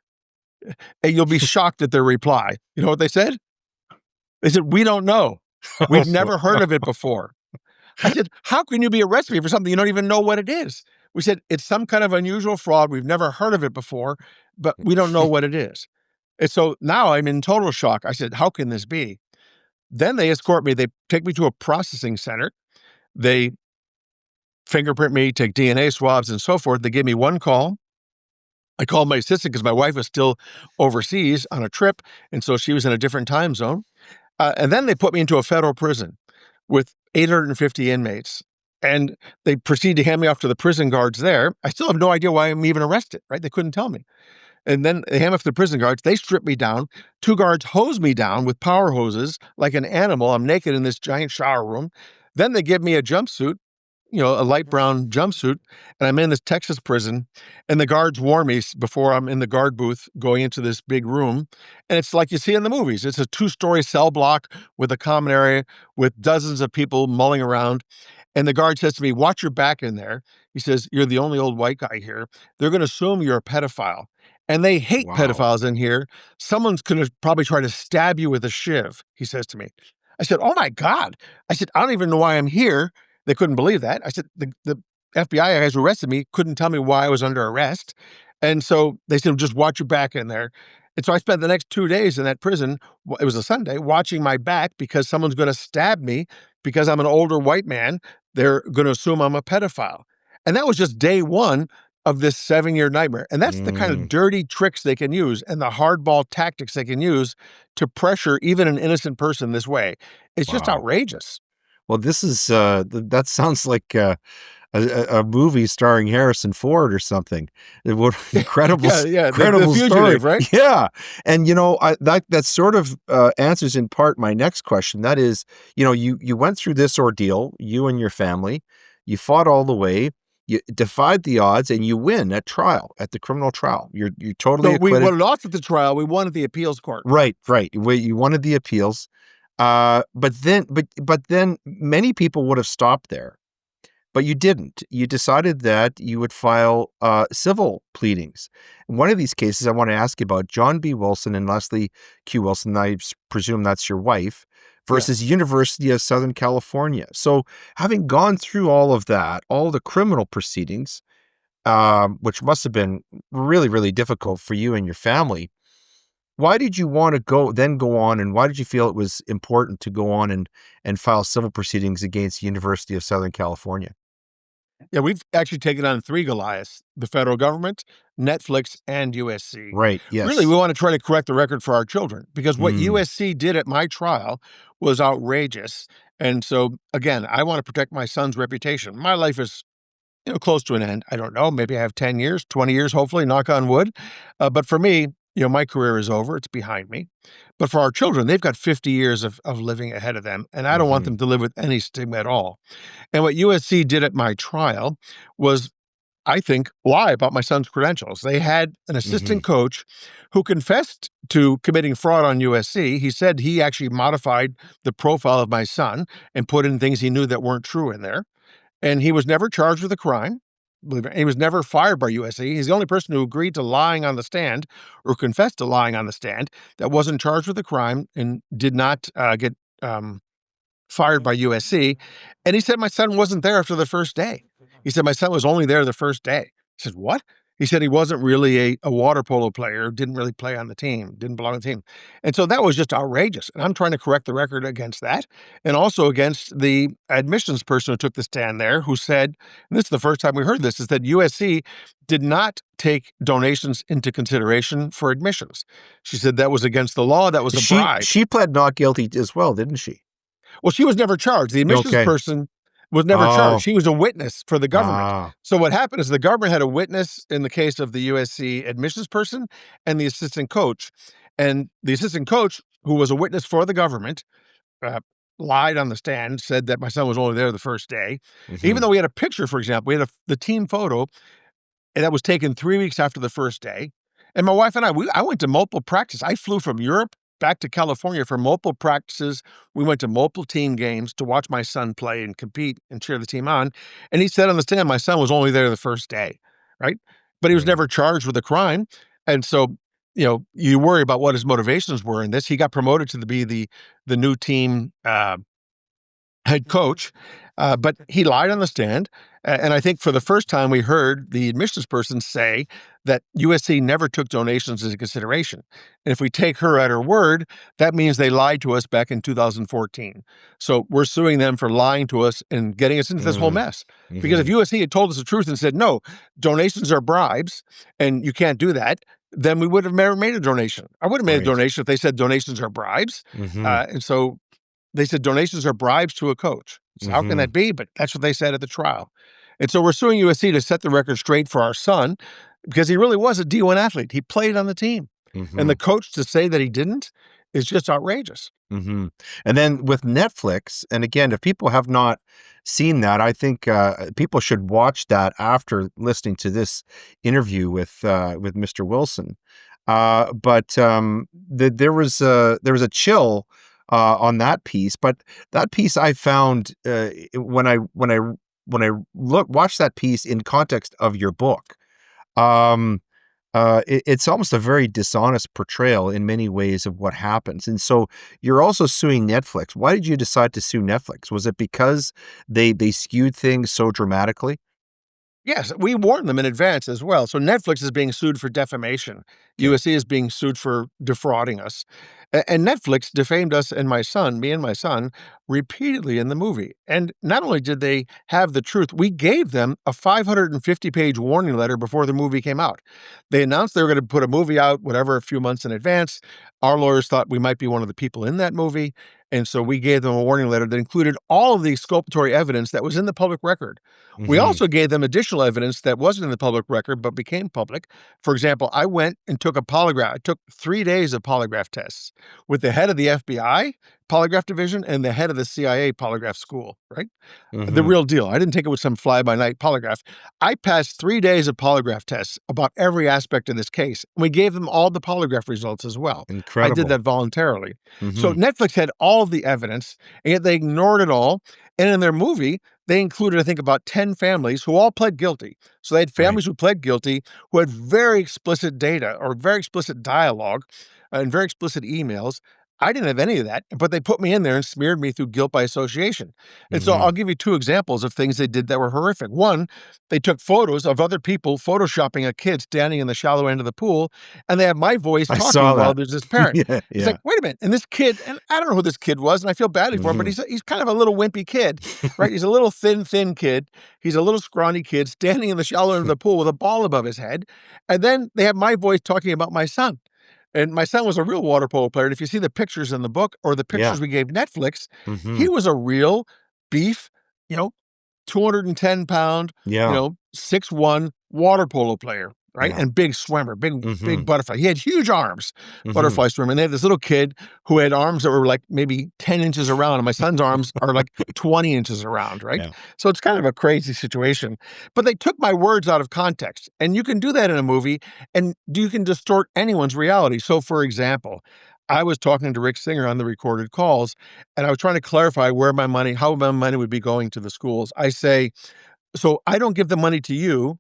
And you'll be shocked at their reply. You know what they said? They said, "We don't know. We've never heard of it before." I said, "How can you be arresting me for something you don't even know what it is?" We said, "It's some kind of unusual fraud. We've never heard of it before, but we don't know what it is." And so now I'm in total shock. I said, "How can this be?" Then they escort me. They take me to a processing center. They fingerprint me, take DNA swabs, and so forth. They give me one call. I called my assistant because my wife was still overseas on a trip, and so she was in a different time zone. And then they put me into a federal prison with 850 inmates. And they proceed to hand me off to the prison guards there. I still have no idea why I'm even arrested, right? They couldn't tell me. And then they hand me off to the prison guards. They strip me down. 2 guards hose me down with power hoses like an animal. I'm naked in this giant shower room. Then they give me a jumpsuit, a light brown jumpsuit, and I'm in this Texas prison. And the guards warn me before I'm in the guard booth going into this big room. And it's like you see in the movies. It's a 2-story cell block with a common area with dozens of people mulling around. And the guard says to me, "Watch your back in there." He says, "You're the only old white guy here. They're going to assume you're a pedophile. And they hate Wow. pedophiles in here. Someone's going to probably try to stab you with a shiv," he says to me. I said, "Oh my God." I said, "I don't even know why I'm here." They couldn't believe that. I said, "The FBI guys who arrested me couldn't tell me why I was under arrest." And so they said, "Just watch your back in there." And so I spent the next 2 days in that prison. It was a Sunday, watching my back because someone's going to stab me because I'm an older white man. They're going to assume I'm a pedophile. And that was just day 1 of this 7-year nightmare. And that's the kind of Mm. dirty tricks they can use and the hardball tactics they can use to pressure even an innocent person this way. It's just Wow. outrageous. Well, this is, that sounds like, a movie starring Harrison Ford or something. What Yeah, yeah, the incredible story. fugitive, right? Yeah, and, that sort of, answers in part my next question. That is, you went through this ordeal, you and your family, you fought all the way, you defied the odds, and you win at trial, at the criminal trial. You're totally So we acquitted. lost at the trial. We won at the appeals court. Right, right. You wanted the appeals, but then many people would have stopped there. But you didn't. You decided that you would file, civil pleadings. One of these cases I wanna ask you about, John B. Wilson and Leslie Q. Wilson, presume that's your wife, versus Yes. University of Southern California. So, having gone through all of that, all the criminal proceedings, which must have been really, really difficult for you and your family, why did you wanna go on, and why did you feel it was important to go on and file civil proceedings against University of Southern California? Yeah, we've actually taken on 3 Goliaths: the federal government, Netflix, and USC. Right, Really, yes. we wanna try to correct the record for our children because what Mm. USC did at my trial was outrageous. And so, again, I wanna protect my son's reputation. My life is, close to an end. I don't know, maybe I have 10 years, 20 years, hopefully, knock on wood. But for me, my career is over, it's behind me. But for our children, they've got 50 years of living ahead of them, and I don't want Mhm, them to live with any stigma at all. And what USC did at my trial was, I think, lie about my son's credentials. They had an mhm, assistant coach who confessed to committing fraud on USC. He said he actually modified the profile of my son and put in things he knew that weren't true in there. And he was never charged with a crime. believe it. He was never fired by USC. He's the only person who agreed to lying on the stand or confessed to lying on the stand that wasn't charged with a crime and did not get fired by USC. And he said, my son wasn't there after the first day. He said, my son was only there the first day. I said, what? He said he wasn't really a water polo player, didn't really play on the team, didn't belong on the team. And so that was just outrageous. And I'm trying to correct the record against that and also against the admissions person who took the stand there who said, and this is the first time we heard this, is that USC did not take donations into consideration for admissions. She said that was against the law. That was a bribe. She pled not guilty as well, didn't she? Well, she was never charged. The admissions Okay. person was never charged. Oh, She was a witness for the government. ah, So what happened is the government had a witness in the case of the USC admissions person and the assistant coach. And the assistant coach, who was a witness for the government, uh, lied on the stand, said that my son was only there the first day. Even mhm. though we had a picture, for example, we had the team photo and that was taken 3 weeks after the first day. And my wife and I went to multiple practices. I flew from Europe back to California for multiple practices. We went to multiple team games to watch my son play and compete and cheer the team on. And he said on the stand, my son was only there the first day, right? But he was Mm, never charged with a crime. And so, you worry about what his motivations were in this. He got promoted to be the new team head coach, but he lied on the stand. And I think for the first time, we heard the admissions person say that USC never took donations into consideration. And if we take her at her word, that means they lied to us back in 2014. So we're suing them for lying to us and getting us into this whole mm, mess. Because if mhm. USC had told us the truth and said, no, donations are bribes and you can't do that, then we would have never made a donation. I would have made a Right. donation if they said donations are bribes. Mhm, And so they said donations are bribes to a coach. So how can mhm, that be? But that's what they said at the trial. And so we're suing USC to set the record straight for our son because he really was a D1 athlete. He played on the team. And the mhm. coach to say that he didn't is just outrageous. Mhm. And then with Netflix, and again, if people have not seen that, I think, people should watch that after listening to this interview with Mr. Wilson. But, there was a chill, on that piece, but that piece I found, when I watched that piece in context of your book, um it's almost a very dishonest portrayal in many ways of what happens. And so you're also suing Netflix. Why did you decide to sue Netflix? Was it because they skewed things so dramatically? Yes, we warned them in advance as well. So Netflix is being sued for defamation. Okay. USC is being sued for defrauding us. And Netflix defamed us and my son, me and my son, repeatedly in the movie. And not only did they have the truth, we gave them a 550-page warning letter before the movie came out. They announced they were going to put a movie out, whatever, a few months in advance. Our lawyers thought we might be one of the people in that movie. And so we gave them a warning letter that included all of the exculpatory evidence that was in the public record. We Mhm. also gave them additional evidence that wasn't in the public record but became public. For example, I went and took a polygraph. I took 3 days of polygraph tests with the head of the FBI polygraph division and the head of the CIA polygraph school, right? The Mhm. real deal. I didn't take it with some fly by night polygraph. I passed 3 days of polygraph tests about every aspect of this case. We gave them all the polygraph results as well. I did Incredible. that voluntarily. So Mhm. Netflix had all of the evidence, and yet they ignored it all. And in their movie, they included, I think, about 10 families who all pled guilty. So they had Right. families who pled guilty who had very explicit data or very explicit dialogue and very explicit emails. I didn't have any of that, but they put me in there and smeared me through guilt by association. And so I'll Mhm. give you 2 examples of things they did that were horrific. One, they took photos of other people photoshopping a kid standing in the shallow end of the pool, and they have my voice I talking saw while that. there's this parent. Yeah, It's like, yeah. wait a minute. And this kid, and I don't know who this kid was, and I feel badly for him, but Mhm. he's kind of a little wimpy kid, right? He's a little thin kid. He's a little scrawny kid standing in the shallow end of the pool with a ball above his head. And then they have my voice talking about my son. And my son was a real water polo player. And if you see the pictures in the book or the Yeah. pictures we gave Netflix, he Mhm. was a real beef, you know, 210-pound, Yeah. 6'1" water polo player, right? Yeah. And big swimmer, big Mhm. butterfly. He had huge arms, Mhm. butterfly swimmer. And they had this little kid who had arms that were like maybe 10 inches around, and my son's arms are like 20 inches around, right? Yeah. So it's kind of a crazy situation. But they took my words out of context. And you can do that in a movie, and you can distort anyone's reality. So, for example, I was talking to Rick Singer on the recorded calls, and I was trying to clarify how my money would be going to the schools. I say, So I don't give the money to you.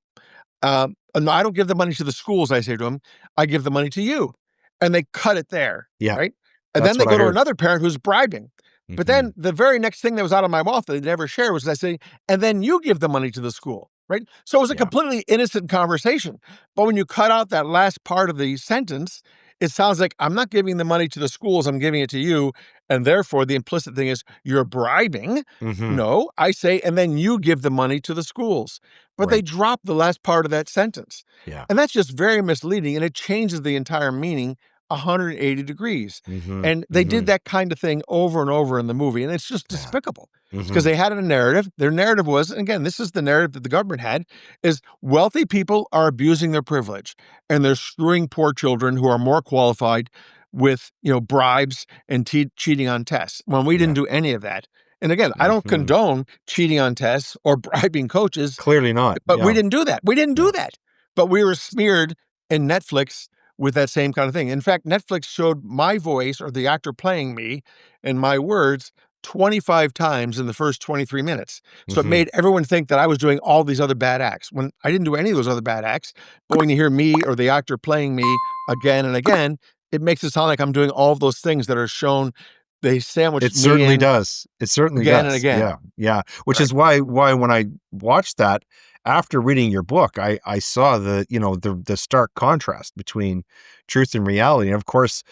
No, I don't give the money to the schools, I say to them. I give the money to you. And they cut it there, Yeah, right? And then that's they what I go to heard. another parent who's bribing. But then Mhm. the very next thing that was out of my mouth that they never share was I say, and then you give the money to the school, right? So it was a Yeah. completely innocent conversation. But when you cut out that last part of the sentence, it sounds like I'm not giving the money to the schools, I'm giving it to you. And therefore, the implicit thing is you're bribing. Mhm. No, I say, and then you give the money to the schools. But they Right. drop the last part of that sentence. Yeah. And that's just very misleading, and it changes the entire meaning 180 degrees. Mhm. And they did Mhm. that kind of thing over and over in the movie, and it's just Yeah. despicable. Because Mhm. they had a narrative. Their narrative was, and again, this is the narrative that the government had, is wealthy people are abusing their privilege and they're screwing poor children who are more qualified with, bribes and cheating on tests. When we didn't Yeah. do any of that. And again, I don't Mhm. condone cheating on tests or bribing coaches, Clearly not. but we Yeah. didn't do that. We didn't do Yeah. that. But we were smeared in Netflix with that same kind of thing. In fact, Netflix showed my voice or the actor playing me and my words 25 times in the first 23 minutes. So it Mhm. made everyone think that I was doing all these other bad acts when I didn't do any of those other bad acts. But when you hear me or the actor playing me again and again, it makes it sound like I'm doing all of those things that are shown. They It sandwiched me certainly in does. It certainly again and does. again. Yeah, yeah. Which Right. is why when I watched that after reading your book, I saw the stark contrast between truth and reality. And of course,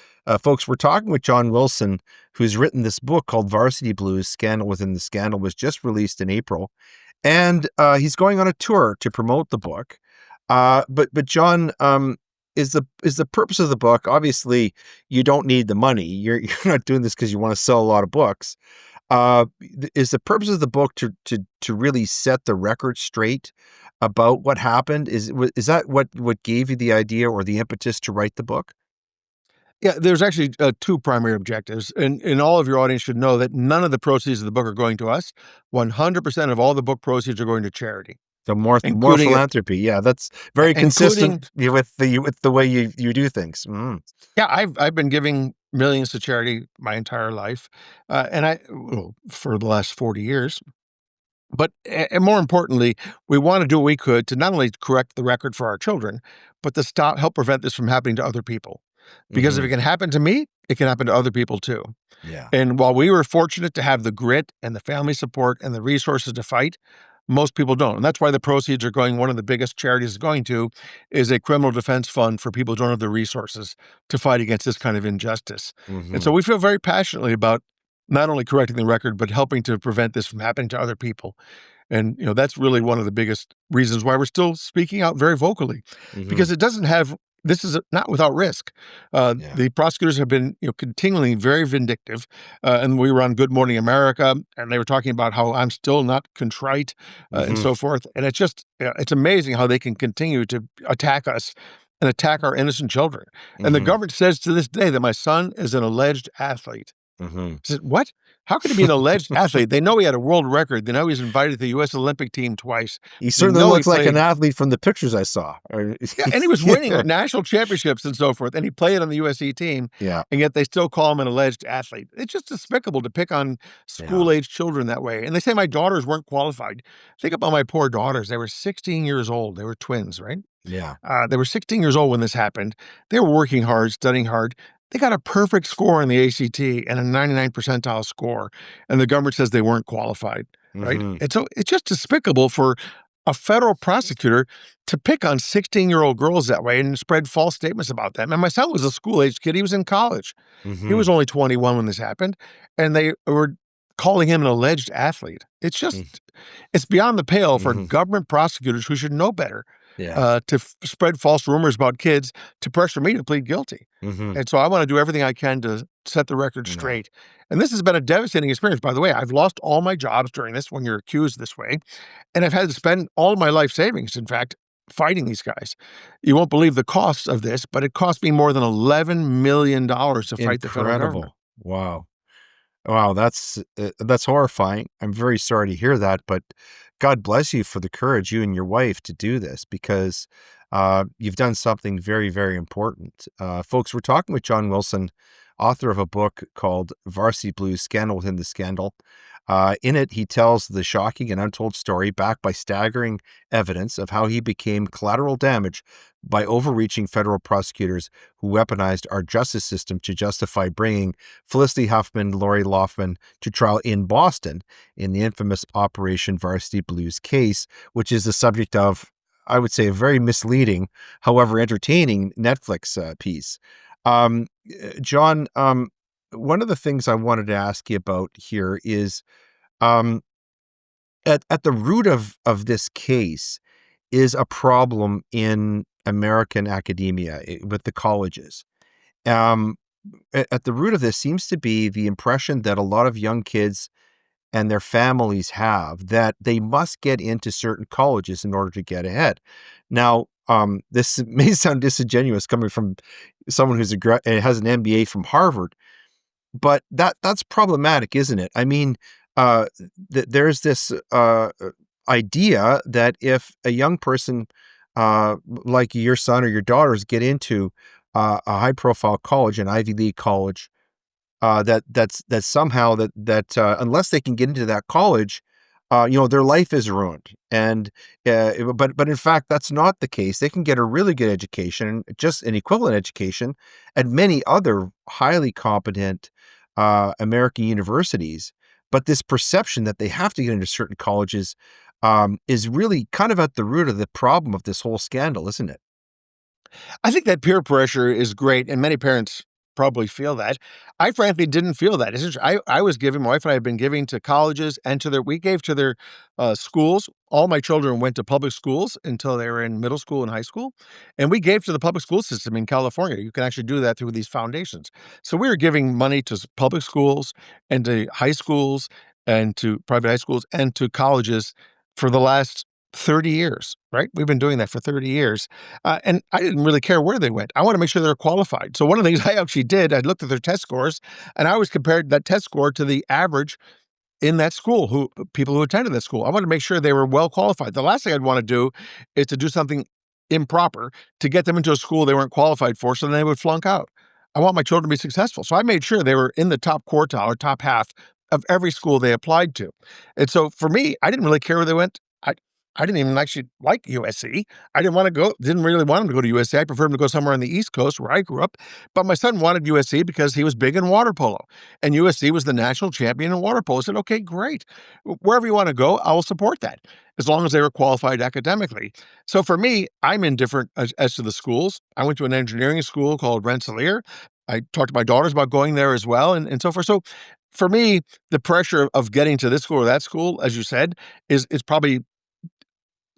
folks, we're talking with John Wilson, who's written this book called Varsity Blues: Scandal Within the Scandal, was just released in April, and he's going on a tour to promote the book. But John, is the purpose of the book, obviously you don't need the money. You're not doing this because you want to sell a lot of books. Is the purpose of the book to really set the record straight about what happened? Is that what gave you the idea or the impetus to write the book? Yeah, there's actually, 2 primary objectives, and all of your audience should know that none of the proceeds of the book are going to us. 100% of all the book proceeds are going to charity, The more including philanthropy. Yeah, that's very consistent including with the way you do things. Mhm. yeah, I've been giving millions to charity my entire life, and for the last 40 years. But and more importantly, we wanna do what we could to not only correct the record for our children, but to help prevent this from happening to other people. Because if it Mhm. can happen to me, it can happen to other people too. Yeah. And while we were fortunate to have the grit and the family support and the resources to fight, most people don't. And that's why the proceeds are going, one of the biggest charities is going to is a criminal defense fund for people who don't have the resources to fight against this kind of injustice. And so Mhm. we feel very passionately about not only correcting the record, but helping to prevent this from happening to other people. And, that's really one of the biggest reasons why we're still speaking out very vocally, because Mhm. it doesn't have this is not without risk. Yeah. The prosecutors have been, continually very vindictive. And we were on Good Morning America, and they were talking about how I'm still not contrite, and Mhm. so forth. And it's just, it's amazing how they can continue to attack us and attack our innocent children. And the Mhm. government says to this day that my son is an alleged athlete. Mhm. I said, "What? How could he be an alleged athlete? They know he had a world record. They know he's invited to the US Olympic team twice. He They certainly know he looks like an played." athlete from the pictures I saw. Yeah, and he was winning Yeah. national championships and so forth, and he played on the USC team, Yeah. and yet they still call him an alleged athlete. It's just despicable to pick on Yeah. school-age children that way, and they say my daughters weren't qualified. Think about my poor daughters. They were 16 years old. They were twins, right? Yeah. They were 16 years old when this happened. They were working hard, studying hard. They got a perfect score on the ACT and a 99 percentile score, and the government says they weren't qualified, right? Mhm. And so it's just despicable for a federal prosecutor to pick on 16-year-old girls that way and spread false statements about them. And my son was a school-age kid. He was in college. He was Mhm. only 21 when this happened, and they were calling him an alleged athlete. It's beyond the pale for Mhm. government prosecutors who should know better, Yeah. to spread false rumors about kids to pressure me to plead guilty. Mhm. And so I wanna do everything I can to set the record Yeah. straight. And this has been a devastating experience, by the way. I've lost all my jobs during this when you're accused this way, and I've had to spend all of my life savings, in fact, fighting these guys. You won't believe the costs of this, but it cost me more than $11 million to fight the federal government. Incredible. Wow. Wow, that's horrifying. I'm very sorry to hear that, but God bless you for the courage, you and your wife, to do this because you've done something very, very important. Folks, we're talking with John Wilson, author of a book called Varsity Blues: Scandal Within the Scandal. In it, he tells the shocking and untold story, backed by staggering evidence, of how he became collateral damage by overreaching federal prosecutors who weaponized our justice system to justify bringing Felicity Huffman, Lori Loughlin to trial in Boston in the infamous Operation Varsity Blues case, which is the subject of, I would say, a very misleading, however entertaining Netflix piece. John, one of the things I wanted to ask you about here is, um, at the root of this case is a problem in American academia, with the colleges. Um, at the root of this seems to be the impression that a lot of young kids and their families have, that they must get into certain colleges in order to get ahead. Now, this may sound disingenuous coming from someone who's has an MBA from Harvard, but that's problematic, isn't it? I mean, uh, there's this idea that if a young person, like your son or your daughters, get into a high-profile college, an Ivy League college, that's somehow unless they can get into that college, their life is ruined. And but in fact, that's not the case. They can get a really good education, just an equivalent education, at many other highly competent American universities. But this perception that they have to get into certain colleges is really kind of at the root of the problem of this whole scandal, isn't it? I think that peer pressure is great, and many parents probably feel that. I frankly didn't feel that. I was giving, my wife and I have been giving to colleges and we gave to their schools. All my children went to public schools until they were in middle school and high school. And we gave to the public school system in California. You can actually do that through these foundations. So we were giving money to public schools and to high schools and to private high schools and to colleges for the last 30 years, right? We've been doing that for 30 years. And I didn't really care where they went. I want to make sure they're qualified. So one of the things I actually did, I looked at their test scores and I always compared that test score to the average in that school, who people who attended that school. I wanted to make sure they were well qualified. The last thing I'd want to do is to do something improper to get them into a school they weren't qualified for, so then they would flunk out. I want my children to be successful. So I made sure they were in the top quartile or top half of every school they applied to. And so for me, I didn't really care where they went. I didn't even actually like USC. I didn't really want him to go to USC. I preferred him to go somewhere on the East Coast where I grew up. But my son wanted USC because he was big in water polo. And USC was the national champion in water polo. I said, okay, great. Wherever you want to go, I will support that as long as they were qualified academically. So for me, I'm indifferent as to the schools. I went to an engineering school called Rensselaer. I talked to my daughters about going there as well, and so forth. So for me, the pressure of getting to this school or that school, as you said, is probably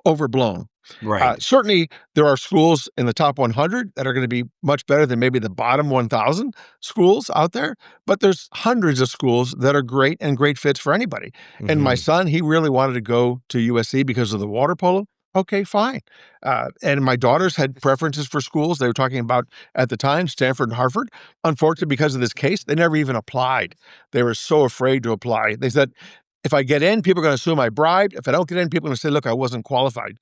overblown. Right. Certainly, there are schools in the top 100 that are going to be much better than maybe the bottom 1,000 schools out there, but there's hundreds of schools that are great and great fits for anybody. And my Hmm. son, he really wanted to go to USC because of the water polo. Okay, fine. And my daughters had preferences for schools. They were talking about at the time Stanford and Harvard. Unfortunately, because of this case, they never even applied. They were so afraid to apply. They said, if I get in, people are going to assume I bribed. If I don't get in, people are going to say, look, I wasn't qualified.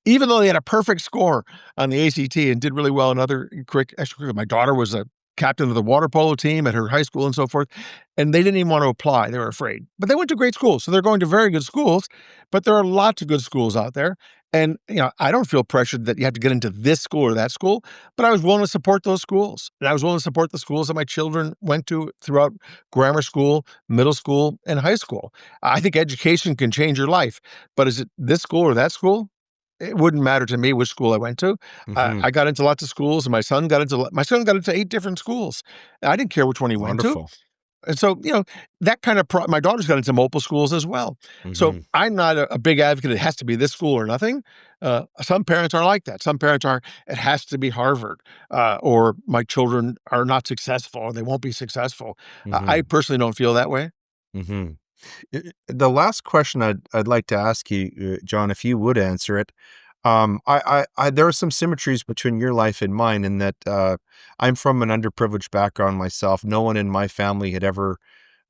Even though they had a perfect score on the ACT and did really well in other extracurricular. My daughter was a captain of the water polo team at her high school and so forth, and they didn't even want to apply. They were afraid. But they went to great schools, so they're going to very good schools, but there are lots of good schools out there. And, I don't feel pressured that you have to get into this school or that school, but I was willing to support those schools. And I was willing to support the schools that my children went to throughout grammar school, middle school, and high school. I think education can change your life, but is it this school or that school? It wouldn't matter to me which school I went to. Hmm. I got into lots of schools, and my son got into 8 different schools. I didn't care which one he went to. Wonderful. And so, that kind of my daughter's got into multiple schools as well. So, Hmm. I'm not a big advocate, it has to be this school or nothing. Some parents are like that. Some parents are, it has to be Harvard, or my children are not successful, or they won't be successful. I Hmm. personally don't feel that way. Hmm. The last question I'd like to ask you, John, if you would answer it. There are some symmetries between your life and mine in that I'm from an underprivileged background myself. No one in my family had ever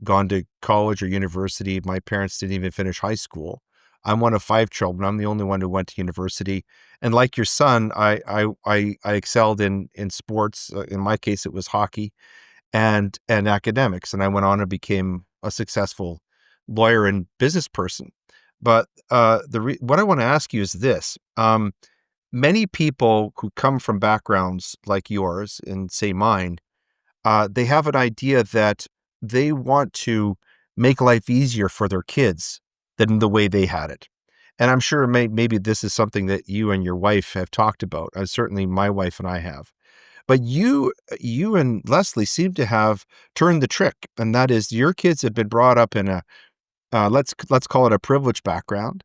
gone to college or university. My parents didn't even finish high school. I'm one of five children. I'm the only one who went to university. And like your son, I excelled in sports. In my case, it was hockey. and academics, and I went on and became a successful lawyer and business person. But what I want to ask you is this: many people who come from backgrounds like yours and say mine, they have an idea that they want to make life easier for their kids than the way they had it. And I'm sure maybe this is something that you and your wife have talked about. Certainly, my wife and I have. But you and Leslie seem to have turned the trick, and that is your kids have been brought up in a let's call it a privileged background,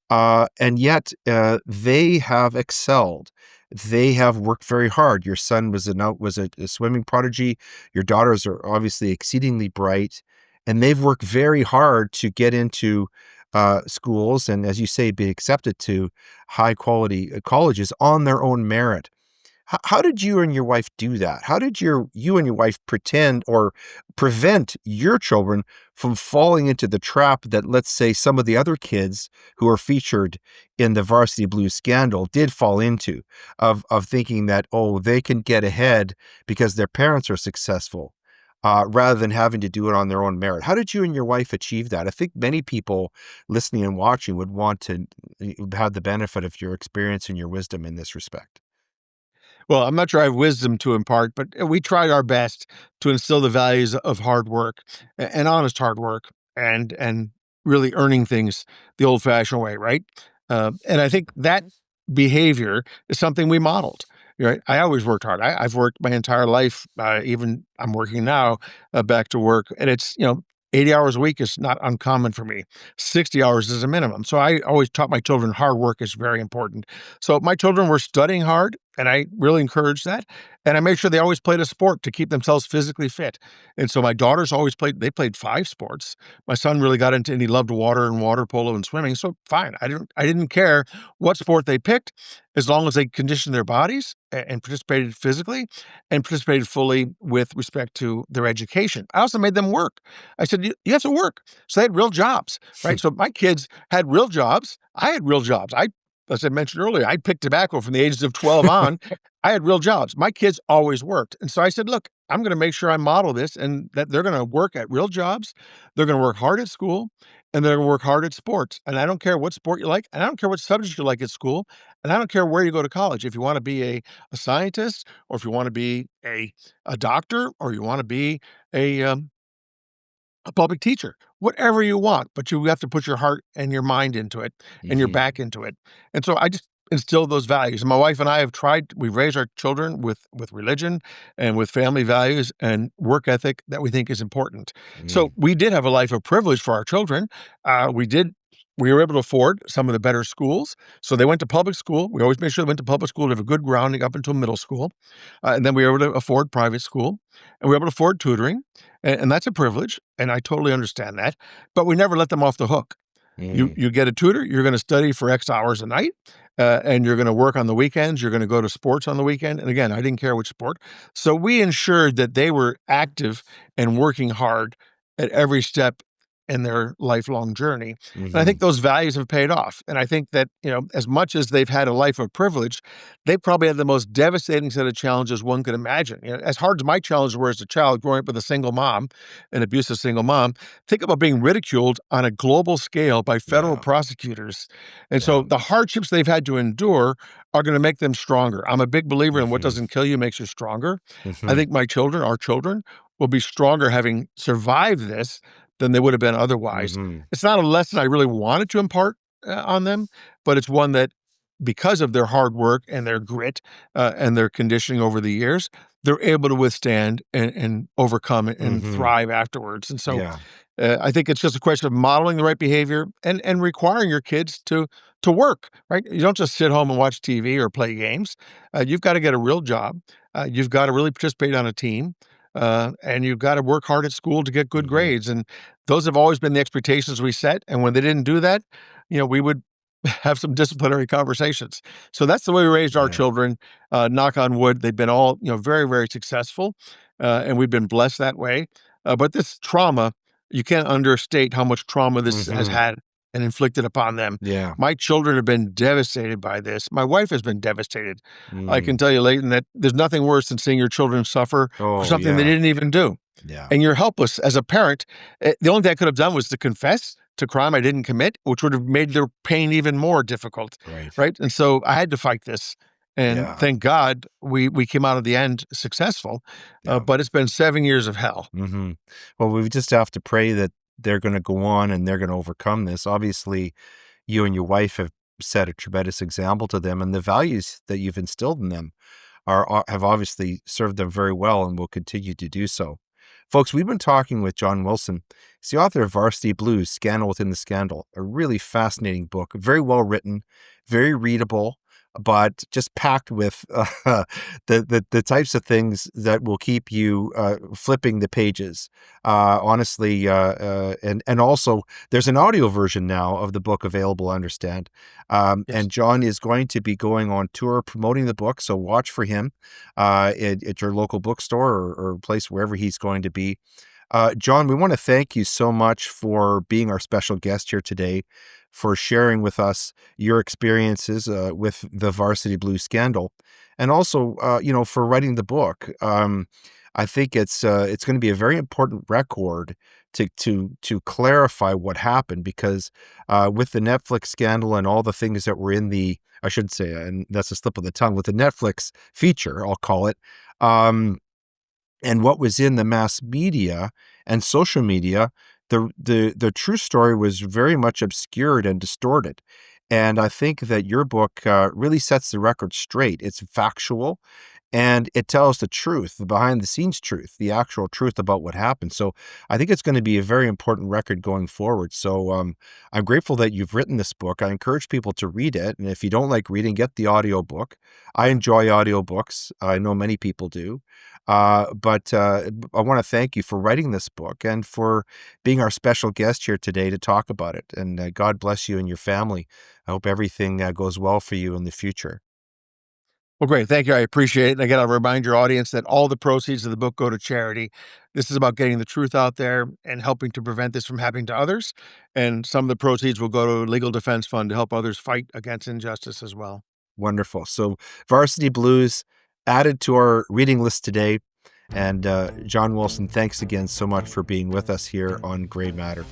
and yet they have excelled. They have worked very hard. Your son was a swimming prodigy. Your daughters are obviously exceedingly bright, and they've worked very hard to get into schools and, as you say, be accepted to high quality colleges on their own merit. How did you and your wife do that? How did you and your wife pretend or prevent your children from falling into the trap that, let's say, some of the other kids who are featured in the Varsity Blues scandal did fall into, of thinking that, oh, they can get ahead because their parents are successful, rather than having to do it on their own merit? How did you and your wife achieve that? I think many people listening and watching would want to have the benefit of your experience and your wisdom in this respect. Well, I'm not sure I have wisdom to impart, but we tried our best to instill the values of hard work and honest hard work and really earning things the old-fashioned way, right? And I think that behavior is something we modeled. Right? I always worked hard. I've worked my entire life. Even I'm working now, back to work, and it's 80 hours a week is not uncommon for me. 60 hours is a minimum. So I always taught my children hard work is very important. So my children were studying hard, and I really encouraged that. And I made sure they always played a sport to keep themselves physically fit. And so my daughters always they played 5 sports. My son really got into, and he loved water and water polo and swimming. So fine. I didn't care what sport they picked as long as they conditioned their bodies and participated physically and participated fully with respect to their education. I also made them work. I said, you have to work. So they had real jobs, right? So my kids had real jobs. I had real jobs. As I mentioned earlier, I picked tobacco from the ages of 12 on. I had real jobs. My kids always worked. And so I said, look, I'm going to make sure I model this and that they're going to work at real jobs. They're going to work hard at school and they're going to work hard at sports. And I don't care what sport you like. And I don't care what subject you like at school. And I don't care where you go to college. If you want to be a scientist, or if you want to be a doctor, or you want to be a, um, a public teacher, whatever you want, but you have to put your heart and your mind into it and your Mhm. back into it. And so I just instill those values. And my wife and I have tried, we've raised our children with religion and with family values and work ethic that we think is important. So Mm. we did have a life of privilege for our children. We were able to afford some of the better schools. So they went to public school. We always made sure they went to public school to have a good grounding up until middle school. And then we were able to afford private school and we were able to afford tutoring. And that's a privilege, and I totally understand that, but we never let them off the hook. You Mm. you get a tutor, you're gonna study for X hours a night, and you're gonna work on the weekends, you're gonna go to sports on the weekend, and again, I didn't care which sport. So we ensured that they were active and working hard at every step in their lifelong journey, and I think Mhm. those values have paid off, and I think that, as much as they've had a life of privilege, they probably had the most devastating set of challenges one could imagine. As hard as my challenges were as a child growing up with a single mom, an abusive single mom, think about being ridiculed on a global scale by federal Yeah. prosecutors. And Yeah. so the hardships they've had to endure are going to make them stronger. I'm a big believer in what Mhm. doesn't kill you makes you stronger. I Mhm. think my children, our children, will be stronger having survived this than they would have been otherwise. Mhm. It's not a lesson I really wanted to impart on them, but it's one that because of their hard work and their grit and their conditioning over the years, they're able to withstand and overcome it and Mhm. thrive afterwards. And so Yeah. I think it's just a question of modeling the right behavior and requiring your kids to work, right? You don't just sit home and watch TV or play games. You've got to get a real job. You've got to really participate on a team. And you've got to work hard at school to get good Mhm. grades. And those have always been the expectations we set. And when they didn't do that, we would have some disciplinary conversations. So that's the way we raised our Yeah. children. Knock on wood, they've been all very, very successful, and we've been blessed that way. But this trauma, you can't understate how much trauma this has Mhm. had. and inflicted upon them. Yeah. My children have been devastated by this. My wife has been devastated. I can Mm. tell you, Leighton, that there's nothing worse than seeing your children suffer for Oh, something they yeah. didn't even do. Yeah. And you're helpless as a parent. The only thing I could have done was to confess to crime I didn't commit, which would have made their pain even more difficult, Right. right? And so I had to fight this, and Yeah. thank God we came out of the end successful. Yeah. But it's been 7 years of hell. Mhm. Well, we just have to pray that they're gonna go on and they're gonna overcome this. Obviously, you and your wife have set a tremendous example to them, and the values that you've instilled in them have obviously served them very well and will continue to do so. Folks, we've been talking with John Wilson. He's the author of Varsity Blues, Scandal Within the Scandal, a really fascinating book, very well written, very readable, but just packed with the types of things that will keep you flipping the pages. Honestly, and also there's an audio version now of the book available, I understand. Yes. And John is going to be going on tour promoting the book, so watch for him at your local bookstore or place wherever he's going to be. John, we want to thank you so much for being our special guest here today, for sharing with us your experiences with the Varsity Blues scandal, and also, for writing the book. I think it's going to be a very important record to clarify what happened because with the Netflix scandal and all the things that were in the I should say, and that's a slip of the tongue with the Netflix feature, I'll call it. Um, and what was in the mass media and social media, the true story was very much obscured and distorted. And I think that your book really sets the record straight. It's factual and it tells the truth, the behind the scenes truth, the actual truth about what happened. So I think it's going to be a very important record going forward. So I'm grateful that you've written this book. I encourage people to read it. And if you don't like reading, get the audiobook. I enjoy audiobooks. I know many people do. But I want to thank you for writing this book and for being our special guest here today to talk about it. And God bless you and your family. I hope everything goes well for you in the future. Well, great. Thank you. I appreciate it. And again, I'll remind your audience that all the proceeds of the book go to charity. This is about getting the truth out there and helping to prevent this from happening to others. And some of the proceeds will go to Legal Defense Fund to help others fight against injustice as well. Wonderful. So, Varsity Blues added to our reading list today. And John Wilson, thanks again so much for being with us here on Gray Matter.